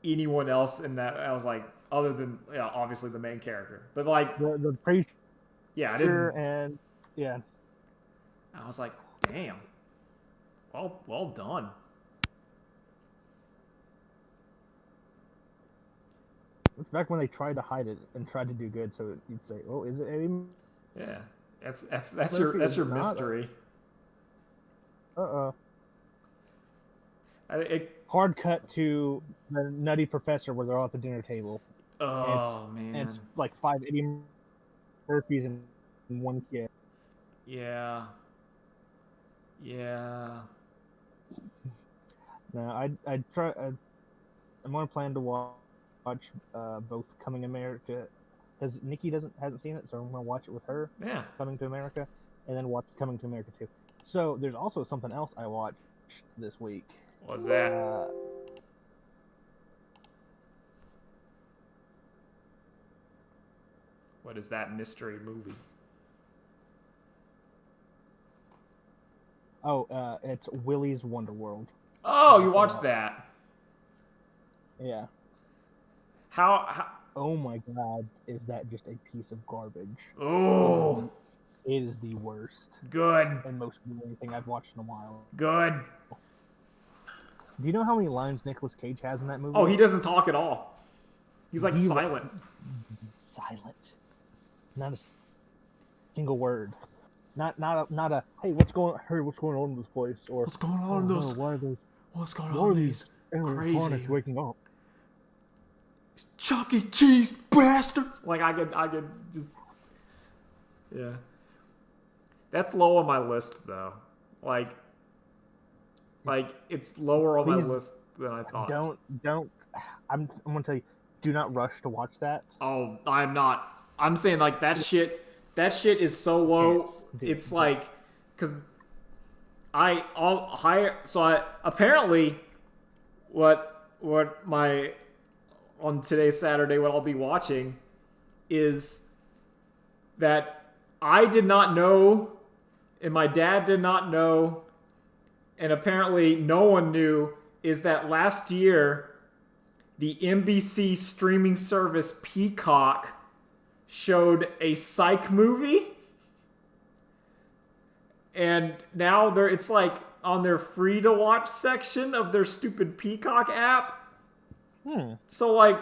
anyone else in that. I was like, other than obviously the main character. But like The preacher, yeah, I didn't. And yeah, I was like, damn. Well done. it's back when they tried to hide it and tried to do good, so you'd say, "Oh, is it Eddie?" Yeah, that's your mystery. Hard cut to the Nutty Professor where they're all at the dinner table. Oh man, and it's like 5 Eddie Murphys and 1 kid. Yeah. No, I try. I'm gonna plan to watch both Coming America, because Nikki hasn't seen it, so I'm gonna watch it with her. Yeah. Coming to America, and then watch Coming to America 2. So there's also something else I watched this week. What's that? What is that mystery movie? It's Willy's Wonder World. Oh, you watched that? Yeah. How? Oh my god, is that just a piece of garbage? Oh. It is the worst. Good. And most boring thing I've watched in a while. Good. Do you know how many lines Nicolas Cage has in that movie? Oh, he doesn't talk at all. He's like silent. Silent. Not a single word. Not a hey, what's going on in this place? Or what's going on in this? What's going on in these crazy waking up? Chuck E. Cheese bastards. Like I could just yeah. That's low on my list though. Like it's lower on my list than I thought. Don't. I'm gonna tell you. Do not rush to watch that. Oh, I'm not. I'm saying like that shit. That shit is so low. It's like, cause apparently, what my on today's Saturday, what I'll be watching is that I did not know, and my dad did not know, and apparently no one knew, is that last year the NBC streaming service Peacock showed a Psych movie, and now it's like on their free to watch section of their stupid Peacock app. So like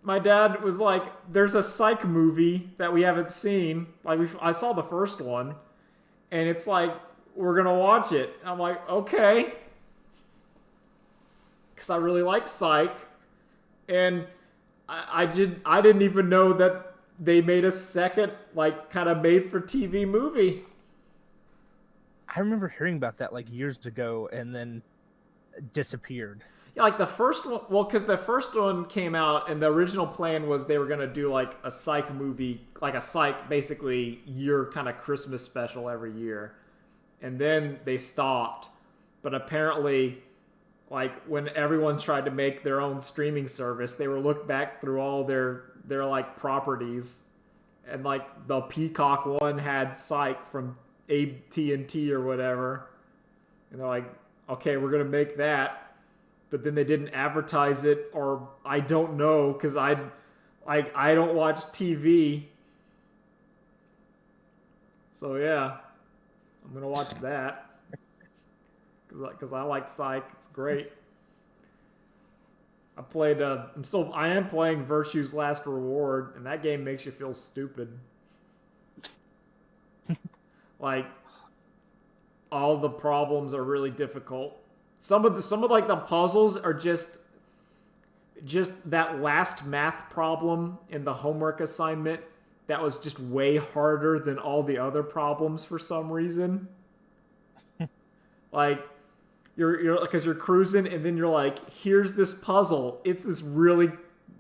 my dad was like, there's a Psych movie that we haven't seen. Like I saw the first one, and it's like, we're gonna watch it. I'm like, okay, because I really like Psych, and I didn't even know that they made a second like kind of made for TV movie. I remember hearing about that like years ago, and then disappeared. Yeah, like the first one, well, because the first one came out, and the original plan was they were going to do like a Psych movie, like a Psych, basically, year kind of Christmas special every year. And then they stopped. But apparently, like when everyone tried to make their own streaming service, they were looked back through all their like properties, and like the Peacock one had Psych from AT&T or whatever, and they're like, okay, we're gonna make that, but then they didn't advertise it, or I don't know, because I don't watch TV, so yeah, I'm gonna watch that. Because I like Psych, it's great. I am playing Virtue's Last Reward, and that game makes you feel stupid. Like, all the problems are really difficult. Some of like the puzzles are just that last math problem in the homework assignment that was just way harder than all the other problems for some reason. Like, you're because you're cruising, and then you're like, here's this puzzle. It's this really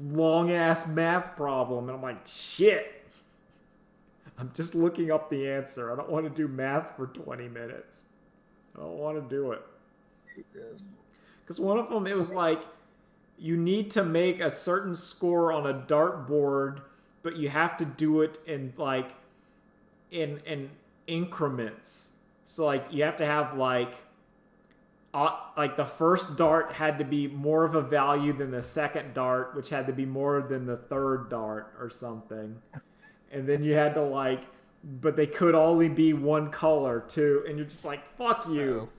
long ass math problem, and I'm like, shit. I'm just looking up the answer. I don't want to do math for 20 minutes. I don't want to do it. Because one of them, it was like, you need to make a certain score on a dartboard, but you have to do it in like in increments. So like you have to have like the first dart had to be more of a value than the second dart, which had to be more than the third dart or something. And then you had to like, but they could only be one color too. And you're just like, fuck you.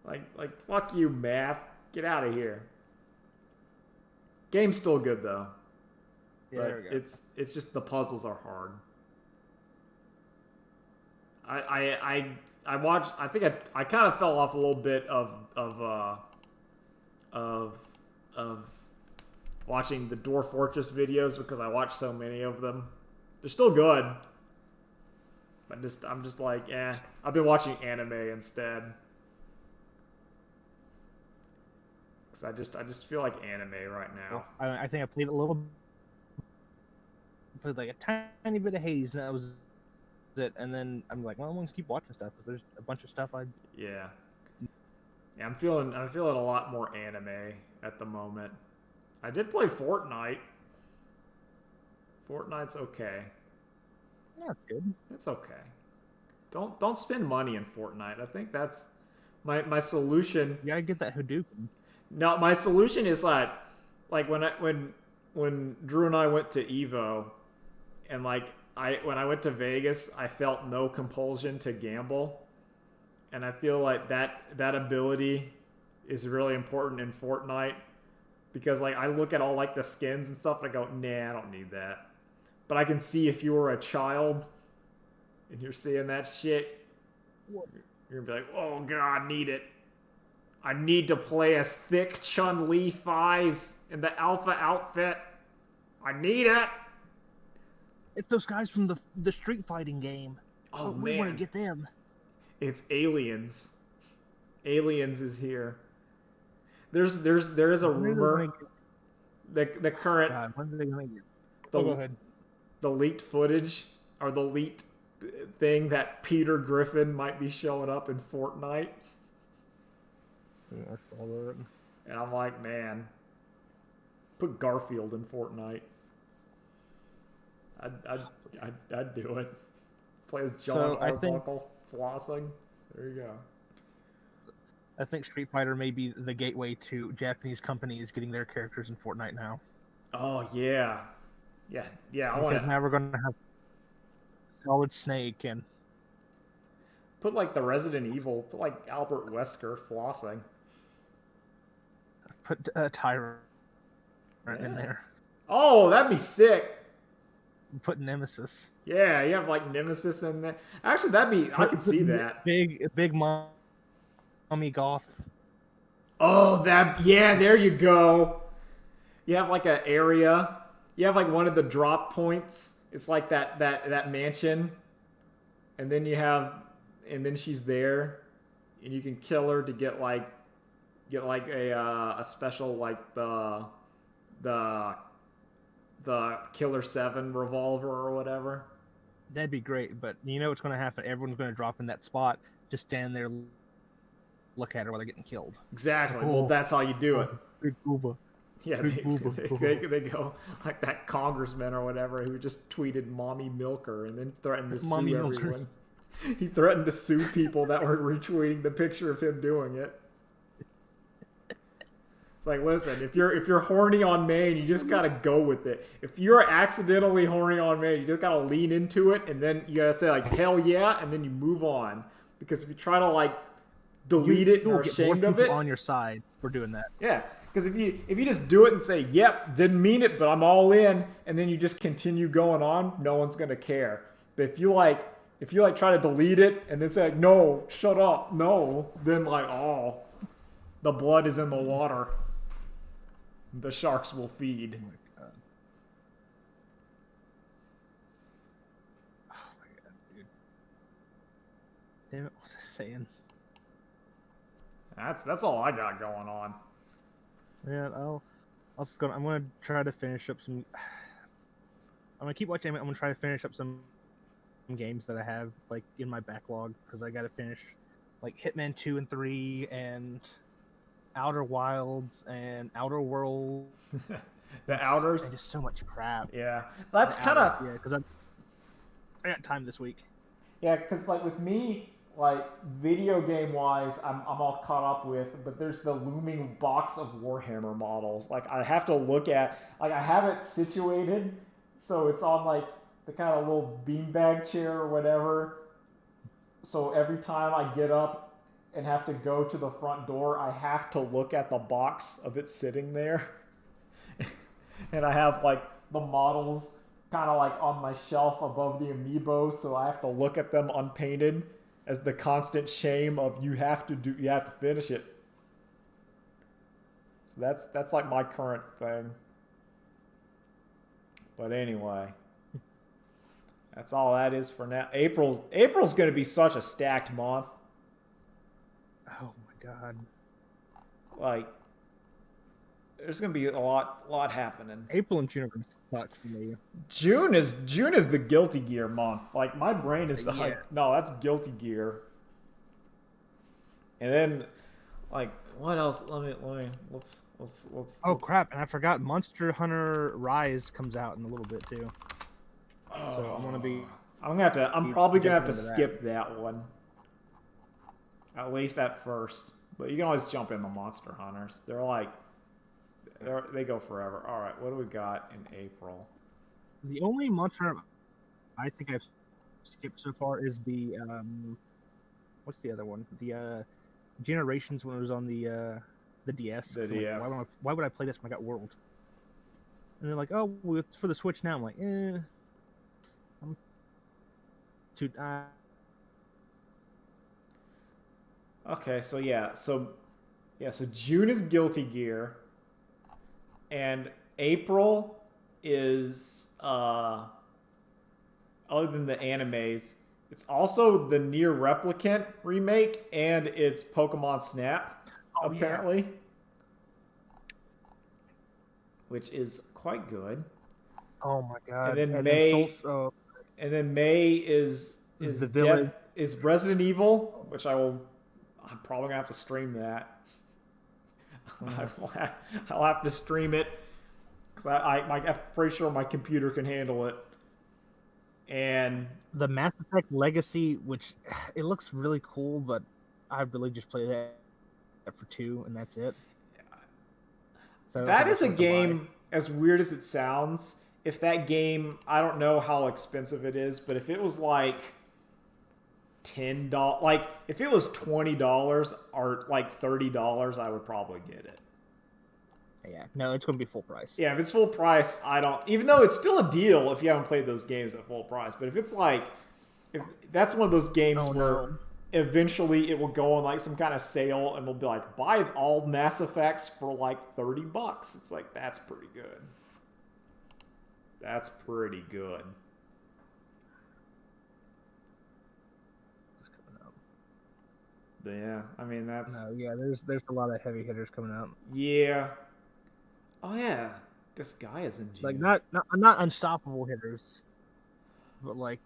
Like fuck you, math. Get out of here. Game's still good though. Yeah, but there we go. it's just the puzzles are hard. I watched. I think I kind of fell off a little bit of watching the Dwarf Fortress videos because I watched so many of them. They're still good, but I'm just like, eh. I've been watching anime instead because I just feel like anime right now. I think I played like a tiny bit of Haze, and that was it. And then I'm like, well, I'm gonna keep watching stuff because there's a bunch of stuff Yeah, I'm feeling a lot more anime at the moment. I did play Fortnite. Fortnite's okay. Yeah, it's good. It's okay. Don't spend money in Fortnite. I think that's my solution. You gotta get that Hadouken. No, my solution is like when Drew and I went to Evo, and like when I went to Vegas, I felt no compulsion to gamble, and I feel like that ability is really important in Fortnite, because like I look at all like the skins and stuff and I go, nah, I don't need that. But I can see if you were a child and you're seeing that shit, you're gonna be like, oh god, need it. I need to play as thick Chun-Li thighs in the alpha outfit. I need it. It's those guys from the street fighting game. Oh we man, want to get them. It's Aliens. Aliens is here. There is a rumor. The current. God, when are they gonna get? The, go ahead. The leaked footage or the leaked thing that Peter Griffin might be showing up in Fortnite. Yeah, I saw that. And I'm like, man, put Garfield in Fortnite. I'd do it. Play as John Arbuckle flossing. There you go. I think Street Fighter may be the gateway to Japanese companies getting their characters in Fortnite now. Oh yeah. I want Because now we're gonna have Solid Snake and put like the Resident Evil. Put like Albert Wesker flossing. put Tyrant in there. Oh, that'd be sick. Put Nemesis. Yeah, you have like Nemesis in there. Actually, I could see that. Big mommy goth. Oh, there you go. You have like an area. You have like one of the drop points. It's like that mansion. And then she's there, and you can kill her to get like a special like the Killer 7 revolver or whatever. That'd be great, but you know what's going to happen? Everyone's going to drop in that spot, just stand there look at her while they're getting killed. Exactly. Oh, Well, that's how you do it. Big booba. Yeah, Big booba. they go like that congressman or whatever who just tweeted "mommy milker" and then threatened to sue Mommy milker. everyone. He threatened to sue people that were retweeting the picture of him doing it. It's like, listen, if you're horny on Maine, you just gotta go with it. If you're accidentally horny on Maine, you just gotta lean into it, and then you gotta say like hell yeah, and then you move on. Because if you try to like delete it and are ashamed of it, on your side for doing that. Yeah, because if you just do it and say, "Yep, didn't mean it, but I'm all in," and then you just continue going on, no one's gonna care. But if you try to delete it and then say, like, "No, shut up, no," then like, oh, the blood is in the water. The sharks will feed. Oh my god. Oh my god, dude. Damn it, what was I saying? That's all I got going on. Yeah, I'm gonna try to finish up some. I'm gonna keep watching. I'm gonna try to finish up some games that I have like in my backlog because I gotta finish like Hitman 2 and 3 and Outer Wilds and Outer Worlds. The Outers. And just so much crap. Yeah, that's kind of because I got time this week. Yeah, because like with me, like video game wise, I'm all caught up with, but there's the looming box of Warhammer models. Like I have to look at, like I have it situated, so it's on like the kind of little beanbag chair or whatever. So every time I get up and have to go to the front door, I have to look at the box of it sitting there. And I have like the models kind of like on my shelf above the amiibo, so I have to look at them unpainted as the constant shame of you have to finish it. So that's like my current thing. But anyway, that's all that is for now. April's going to be such a stacked month. Oh my god. Like there's going to be a lot happening. April and June are going to suck for me. June is the Guilty Gear month. Like my brain is like, Yeah. no, that's Guilty Gear. And then, like, what else? Let's. Oh crap! And I forgot Monster Hunter Rise comes out in a little bit too. So I'm probably gonna have to skip that one. At least at first, but you can always jump in the Monster Hunters. They go forever. All right, what do we got in April? The only Monster Hunter I think I've skipped so far is the what's the other one? The Generations when it was on the DS. The DS. Like, why would I play this when I got World? And they're like, oh, well, it's for the Switch now. I'm like, I'm too. Okay, so June is Guilty Gear, and April is other than the animes, it's also the Nier Replicant remake, and it's Pokemon Snap, apparently, which is quite good. Oh my god! And then May is The Village. is Resident Evil, which I'm probably gonna have to stream that. I'll have to stream it because I'm pretty sure my computer can handle it. And the Mass Effect Legacy, which it looks really cool, but I really just play that for 2, and that's it. So that is a game, as weird as it sounds. If that game, I don't know how expensive it is, but if it was like $10, like if it was $20 or like $30, I would probably get it. Yeah, no, it's going to be full price. Yeah, if it's full price, I don't. Even though it's still a deal if you haven't played those games at full price, but if it's like, if that's one of those games where eventually it will go on like some kind of sale and they'll be like, buy all Mass Effects for like $30. It's like, that's pretty good. That's pretty good. But yeah, I mean that's. No, yeah, there's a lot of heavy hitters coming out. Yeah. Oh yeah, this guy is in June. Like not unstoppable hitters, but like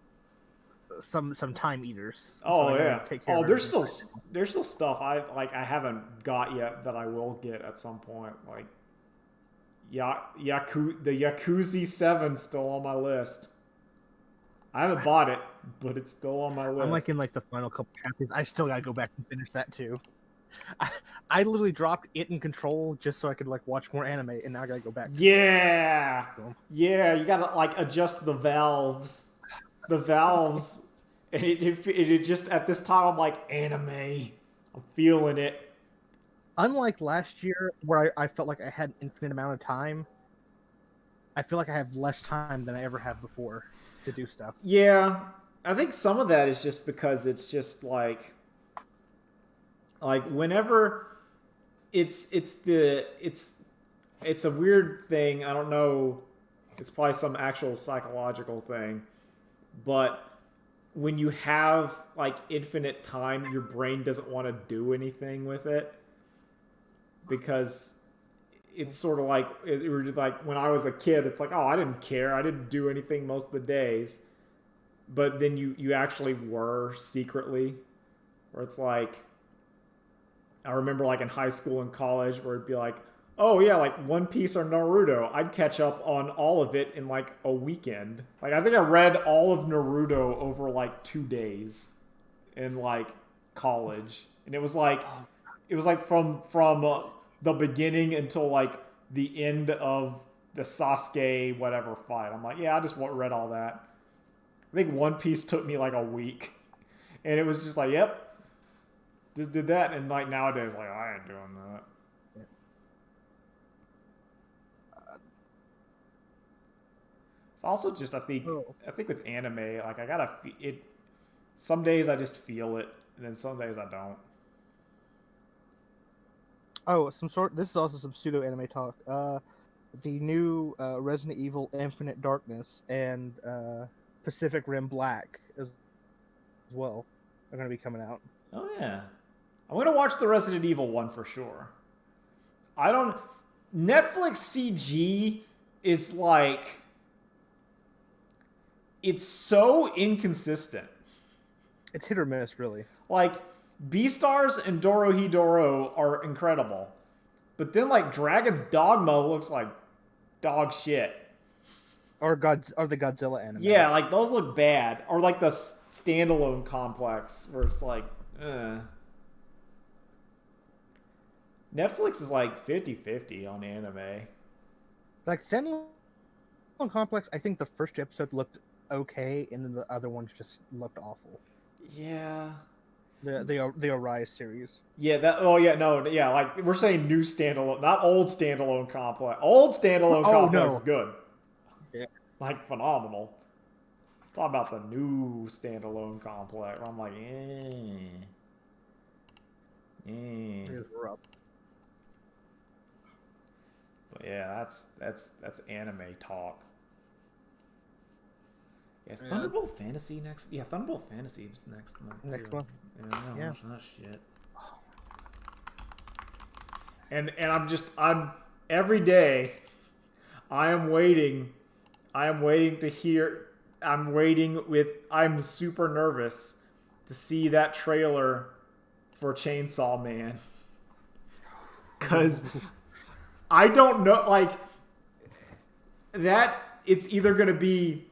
some time eaters. So Oh I gotta yeah. take care Oh, of there's still stuff I haven't got yet that I will get at some point. Like the Yakuza 7 still on my list. I haven't bought it, but it's still on my list. I'm like in like the final couple chapters. I still gotta go back and finish that too. I literally dropped it in Control just so I could like watch more anime, and now I gotta go back. Yeah, yeah. You gotta like adjust the valves. The valves. And it just at this time I'm like anime. I'm feeling it. Unlike last year, where I felt like I had an infinite amount of time, I feel like I have less time than I ever have before to do stuff. Yeah, I think some of that is just because it's just like whenever it's a weird thing. I don't know. It's probably some actual psychological thing, but when you have like infinite time, your brain doesn't want to do anything with it because it's sort of like when I was a kid. It's like, oh, I didn't care. I didn't do anything most of the days, but then you actually were secretly, where it's like I remember like in high school and college where it'd be like, oh yeah, like One Piece or Naruto, I'd catch up on all of it in like a weekend. Like I think I read all of Naruto over like 2 days in like college, and it was like from the beginning until like the end of the Sasuke whatever fight. I'm like, yeah, I just read all that. I think One Piece took me like a week, and it was just like, yep. Just did that, and like nowadays, like I ain't doing that. It's also just I think with anime, like I gotta it. Some days I just feel it, and then some days I don't. Oh, this is also some pseudo anime talk. The new Resident Evil Infinite Darkness and Pacific Rim Black as well are going to be coming out. Oh yeah, I'm gonna watch the Resident Evil one for sure. I don't. Netflix CG is like it's so inconsistent. It's hit or miss, really. Like Beastars and Dorohedoro are incredible, but then like Dragon's Dogma looks like dog shit. Or the Godzilla anime. Yeah, like those look bad. Or like the standalone complex where it's like, Netflix is like 50-50 on anime. Like standalone complex, I think the first episode looked okay, and then the other ones just looked awful. Yeah. The Arise series. Yeah, like we're saying new standalone, not old standalone complex. Old standalone complex is good. Yeah. Like phenomenal. Talk about the new standalone complex. I'm like, It is rough. But yeah, that's anime talk. Yes, yeah, Thunderbolt Fantasy next. Yeah, Thunderbolt Fantasy is next month. Next month. Yeah. That shit. And I'm every day. I'm waiting to hear. I'm super nervous to see that trailer for Chainsaw Man. Cause I don't know, like that. It's either gonna be.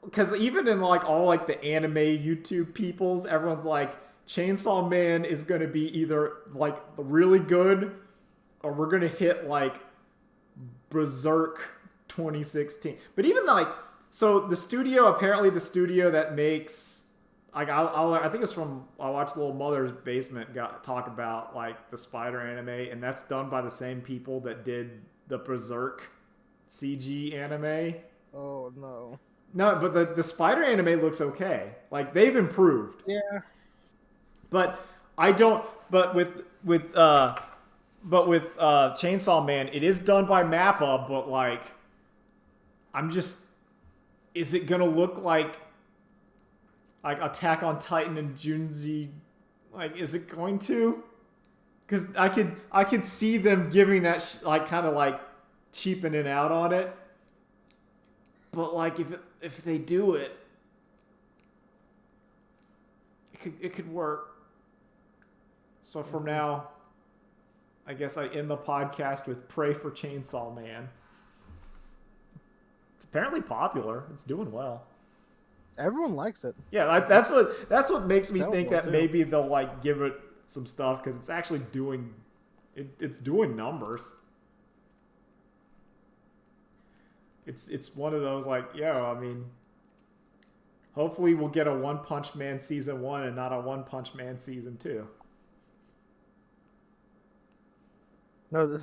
Because even in like all like the anime YouTube peoples, everyone's like Chainsaw Man is going to be either like really good or we're going to hit like Berserk 2016. But even like, so the studio that makes like I think it's from I watched Little Mother's Basement talk about like the Spider anime, and that's done by the same people that did the Berserk CG anime. Oh no. No, but the Spider anime looks okay. Like they've improved. Yeah. But I don't. But with Chainsaw Man, it is done by Mappa. But like, I'm just. Is it gonna look like Attack on Titan and Junji? Like, is it going to? Because I could see them giving that like kind of like cheapening out on it. But like if they do it, it could work. So from now, I guess I end the podcast with "Pray for Chainsaw Man." It's apparently popular. It's doing well. Everyone likes it. Yeah, that's what makes me think that too. maybe they'll like give it some stuff because it's actually doing it's doing numbers. It's one of those like, I mean, hopefully we'll get a One Punch Man season 1 and not a One Punch Man season 2. No,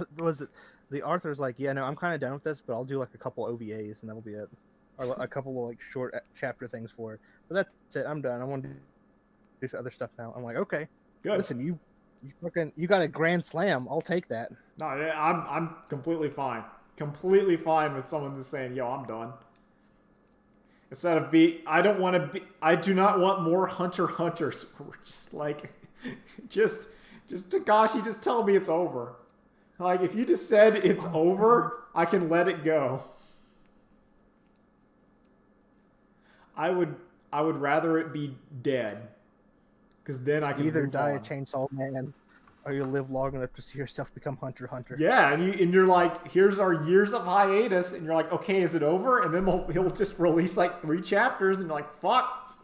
the Arthur's like, yeah, no, I'm kind of done with this, but I'll do like a couple OVAs and that'll be it, or a couple of like short chapter things for it. But that's it. I'm done. I want to do other stuff now. I'm like, okay, Good. Listen, you got a grand slam. I'll take that. No, I'm completely fine. Completely fine with someone just saying, "Yo, I'm done." Instead of I do not want more Hunter Hunters. We're just like, just Takashi, just tell me it's over. Like, if you just said it's over, I can let it go. I would rather it be dead, because then I can either move die on. a Chainsaw Man, or you live long enough to see yourself become Hunter x Hunter. Yeah, and you're like, here's our years of hiatus, and you're like, okay, is it over? And then he'll just release like 3 chapters, and you're like, fuck,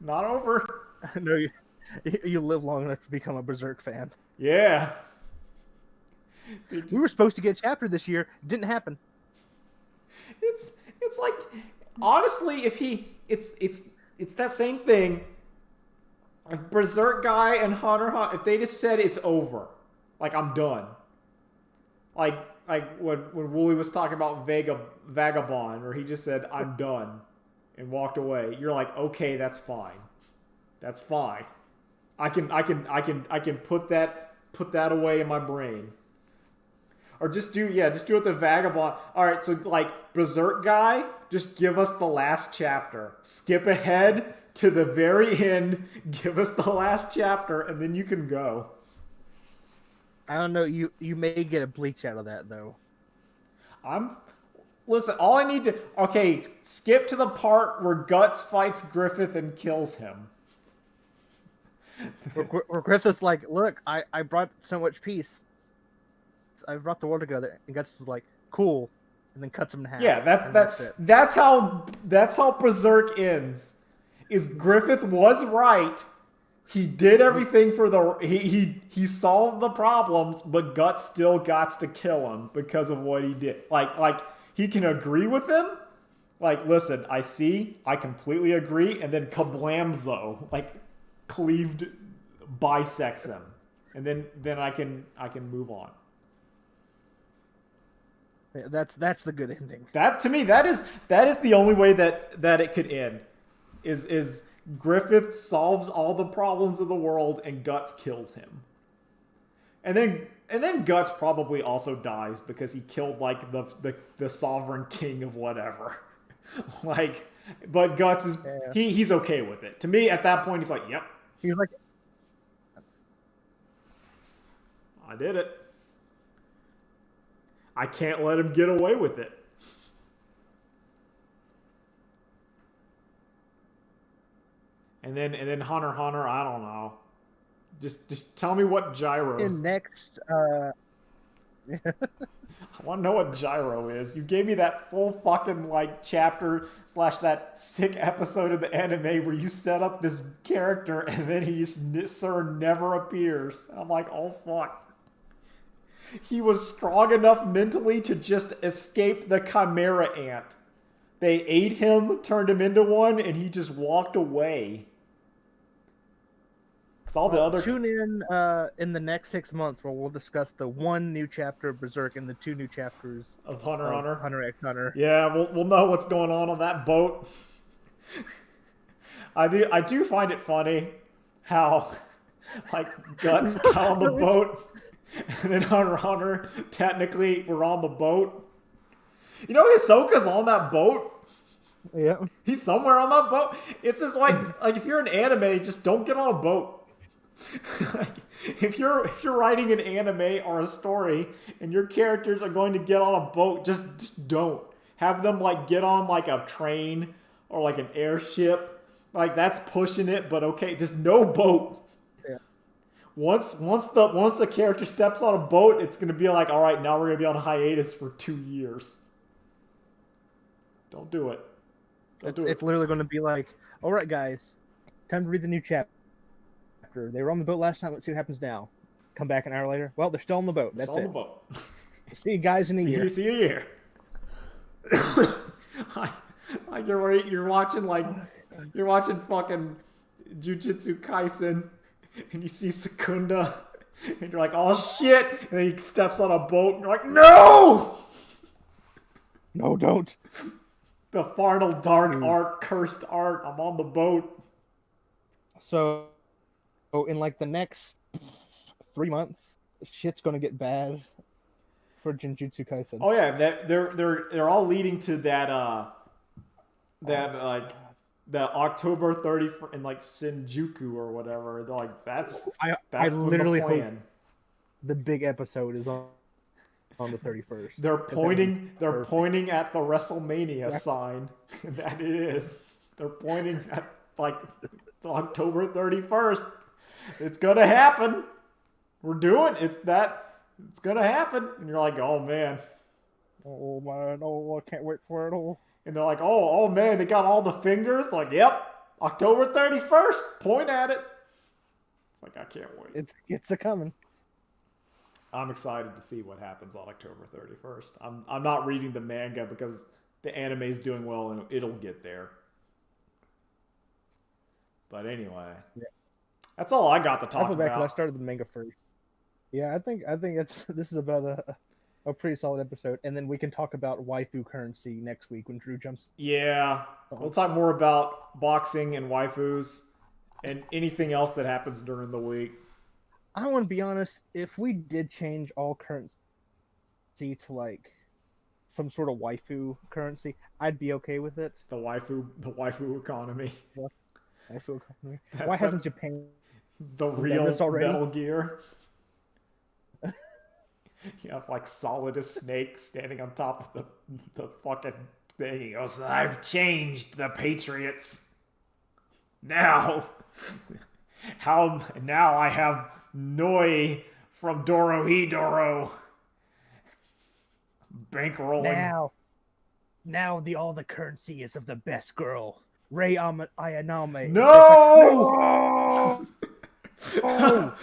not over. No, you live long enough to become a Berserk fan. Yeah. We were supposed to get a chapter this year. Didn't happen. It's like, honestly, if it's that same thing. If Berserk guy and Hunter x Hunter, if they just said it's over, like, I'm done. Like when Wooly was talking about Vagabond, where he just said, I'm done, and walked away. You're like, okay, that's fine. That's fine. I can put that away in my brain. Or just do it the Vagabond. All right, so like Berserk guy, just give us the last chapter. Skip ahead to the very end, give us the last chapter, and then you can go. I don't know. You may get a Bleach out of that though. Listen, all I need to... Okay, skip to the part where Guts fights Griffith and kills him. Where Griffith's like, look, I brought so much peace. I brought the world together. And Guts is like, cool. And then cuts him in half. Yeah, that's it. That's how Berserk ends. Is Griffith was right. He did everything for the... He solved the problems, but Guts still got to kill him because of what he did. Like he can agree with him. Like, listen, I completely agree, and then kablamzo, like, cleaved, bisects him, and then I can move on. Yeah, that's the good ending. That, to me, that is the only way that it could end. Is Griffith solves all the problems of the world and Guts kills him, and then Guts probably also dies because he killed like the sovereign king of whatever. Like, but Guts is he's okay with it. To me, at that point, he's like, yep. He's like, I did it. I can't let him get away with it. And then Hunter x Hunter, I don't know. Just tell me what gyros. in next. I want to know what gyro is. You gave me that full fucking like chapter / that sick episode of the anime where you set up this character and then he just never appears. And I'm like, oh fuck. He was strong enough mentally to just escape the Chimera Ant. They ate him, turned him into one, and he just walked away. Because all the other... Tune in the next 6 months where we'll discuss the 1 new chapter of Berserk and the 2 new chapters of Hunter x Hunter. Hunter x Hunter. Yeah, we'll know what's going on that boat. I do find it funny how, like, Guts got on the boat, and then Hunter x Hunter, technically, we're on the boat. You know, Hisoka's on that boat. Yeah. He's somewhere on that boat. It's just like if you're an anime, just don't get on a boat. Like, if you're writing an anime or a story and your characters are going to get on a boat, just don't. Have them like get on like a train or like an airship Like that's pushing it, but okay, just no boat. Yeah. Once the character steps on a boat, it's gonna be like, all right, now we're gonna be on a hiatus for 2 years. Don't do it. It's literally going to be like, all right, guys, time to read the new chapter. They were on the boat last time. Let's see what happens now. Come back an hour later. Well, they're still on the boat. That's Still on it. the boat. See you guys in a year. See you a year. Like you're watching fucking Jujutsu Kaisen, and you see Secunda, and you're like, oh shit, and then he steps on a boat, and you're like, no! No, don't. The final dark art, cursed art, I'm on the boat. So in like the next 3 months, shit's gonna get bad for Jujutsu Kaisen. Oh yeah, they're all leading to that the October 30th in like Shinjuku or whatever. They're like that's I literally the plan. hope the big episode is on the 31st. They're pointing at the WrestleMania sign that it is. They're pointing at like October 31st. It's gonna happen. We're doing it's gonna happen. And you're like, oh man. Oh man, oh I can't wait for it all. And they're like, oh man, they got all the fingers. Like, yep, October 31st. Point at it. It's like I can't wait. It's a coming. I'm excited to see what happens on October 31st. I'm not reading the manga because the anime is doing well and it'll get there. But anyway, that's all I got to talk I feel bad about. because I started the manga first. Yeah, I think this is about a pretty solid episode, and then we can talk about waifu currency next week when Drew jumps. Yeah, we'll talk more about boxing and waifus and anything else that happens during the week. I want to be honest. If we did change all currency to like some sort of waifu currency, I'd be okay with it. The waifu economy. Waifu economy. Why hasn't Japan the real this already? Metal Gear? You have like Solidus Snake standing on top of the fucking thing. He goes, I've changed the Patriots. Now I have Noi from Dorohedoro bankrolling. Now all the currency is of the best girl, Rei Ayaname. No! Oh,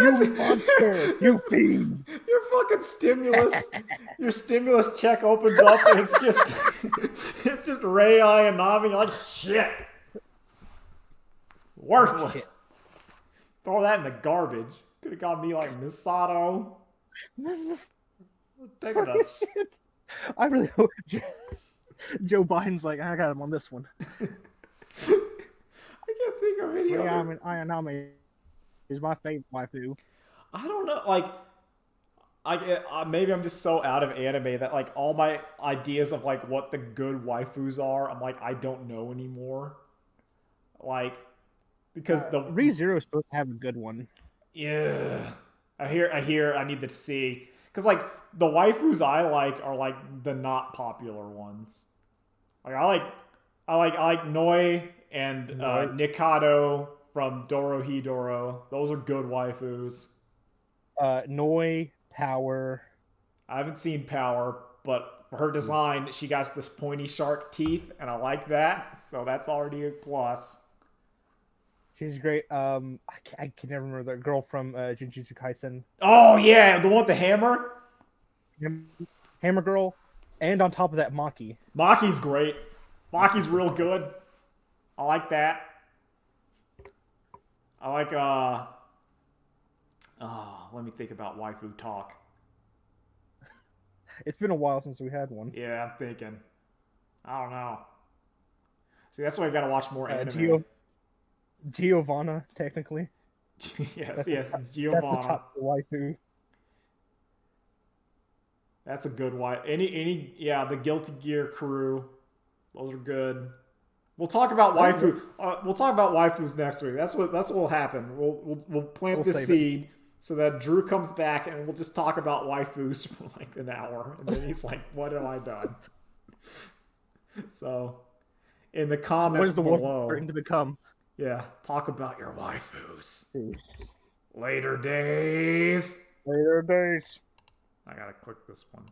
you monster! You fiend! Your fucking stimulus, your stimulus check opens up and it's just Rei Ayanami. You're like, shit, worthless. Shit. Throw that in the garbage. Could have got me like Misato. Taking us. I really hope Joe Biden's like, I got him on this one. I can't think of any other. Ayanami is my favorite waifu. I don't know, like, maybe I'm just so out of anime that like all my ideas of like what the good waifus are, I'm like I don't know anymore. Like, because the ReZero is supposed to have a good one. Yeah, I hear. I need to see because like the waifus I like are like the not popular ones. Like I like Noi and Nikado from Dorohedoro. Those are good waifus. Noi, Power. I haven't seen Power, but for her design, she got this pointy shark teeth, and I like that. So that's already a plus. She's great. I can never remember the girl from Jujutsu Kaisen. Oh yeah, the one with the hammer. Hammer girl, and on top of that, Maki. Maki's great. Maki's real good. I like that. I like let me think about waifu talk. It's been a while since we had one. Yeah, I'm thinking. I don't know. See, that's why I gotta watch more anime. Giovanna, technically. yes, That's Giovanna. the top waifu. That's a good wife. The Guilty Gear crew. Those are good. We'll talk about waifu. We'll talk about waifus next week. That's what will happen. We'll plant the seed so that Drew comes back and we'll just talk about waifus for like an hour, and then he's like, "What have I done?" So, in the comments What is the world below. starting to become? Yeah, talk about your waifus. Jeez. Later days. Later days. I gotta click this one.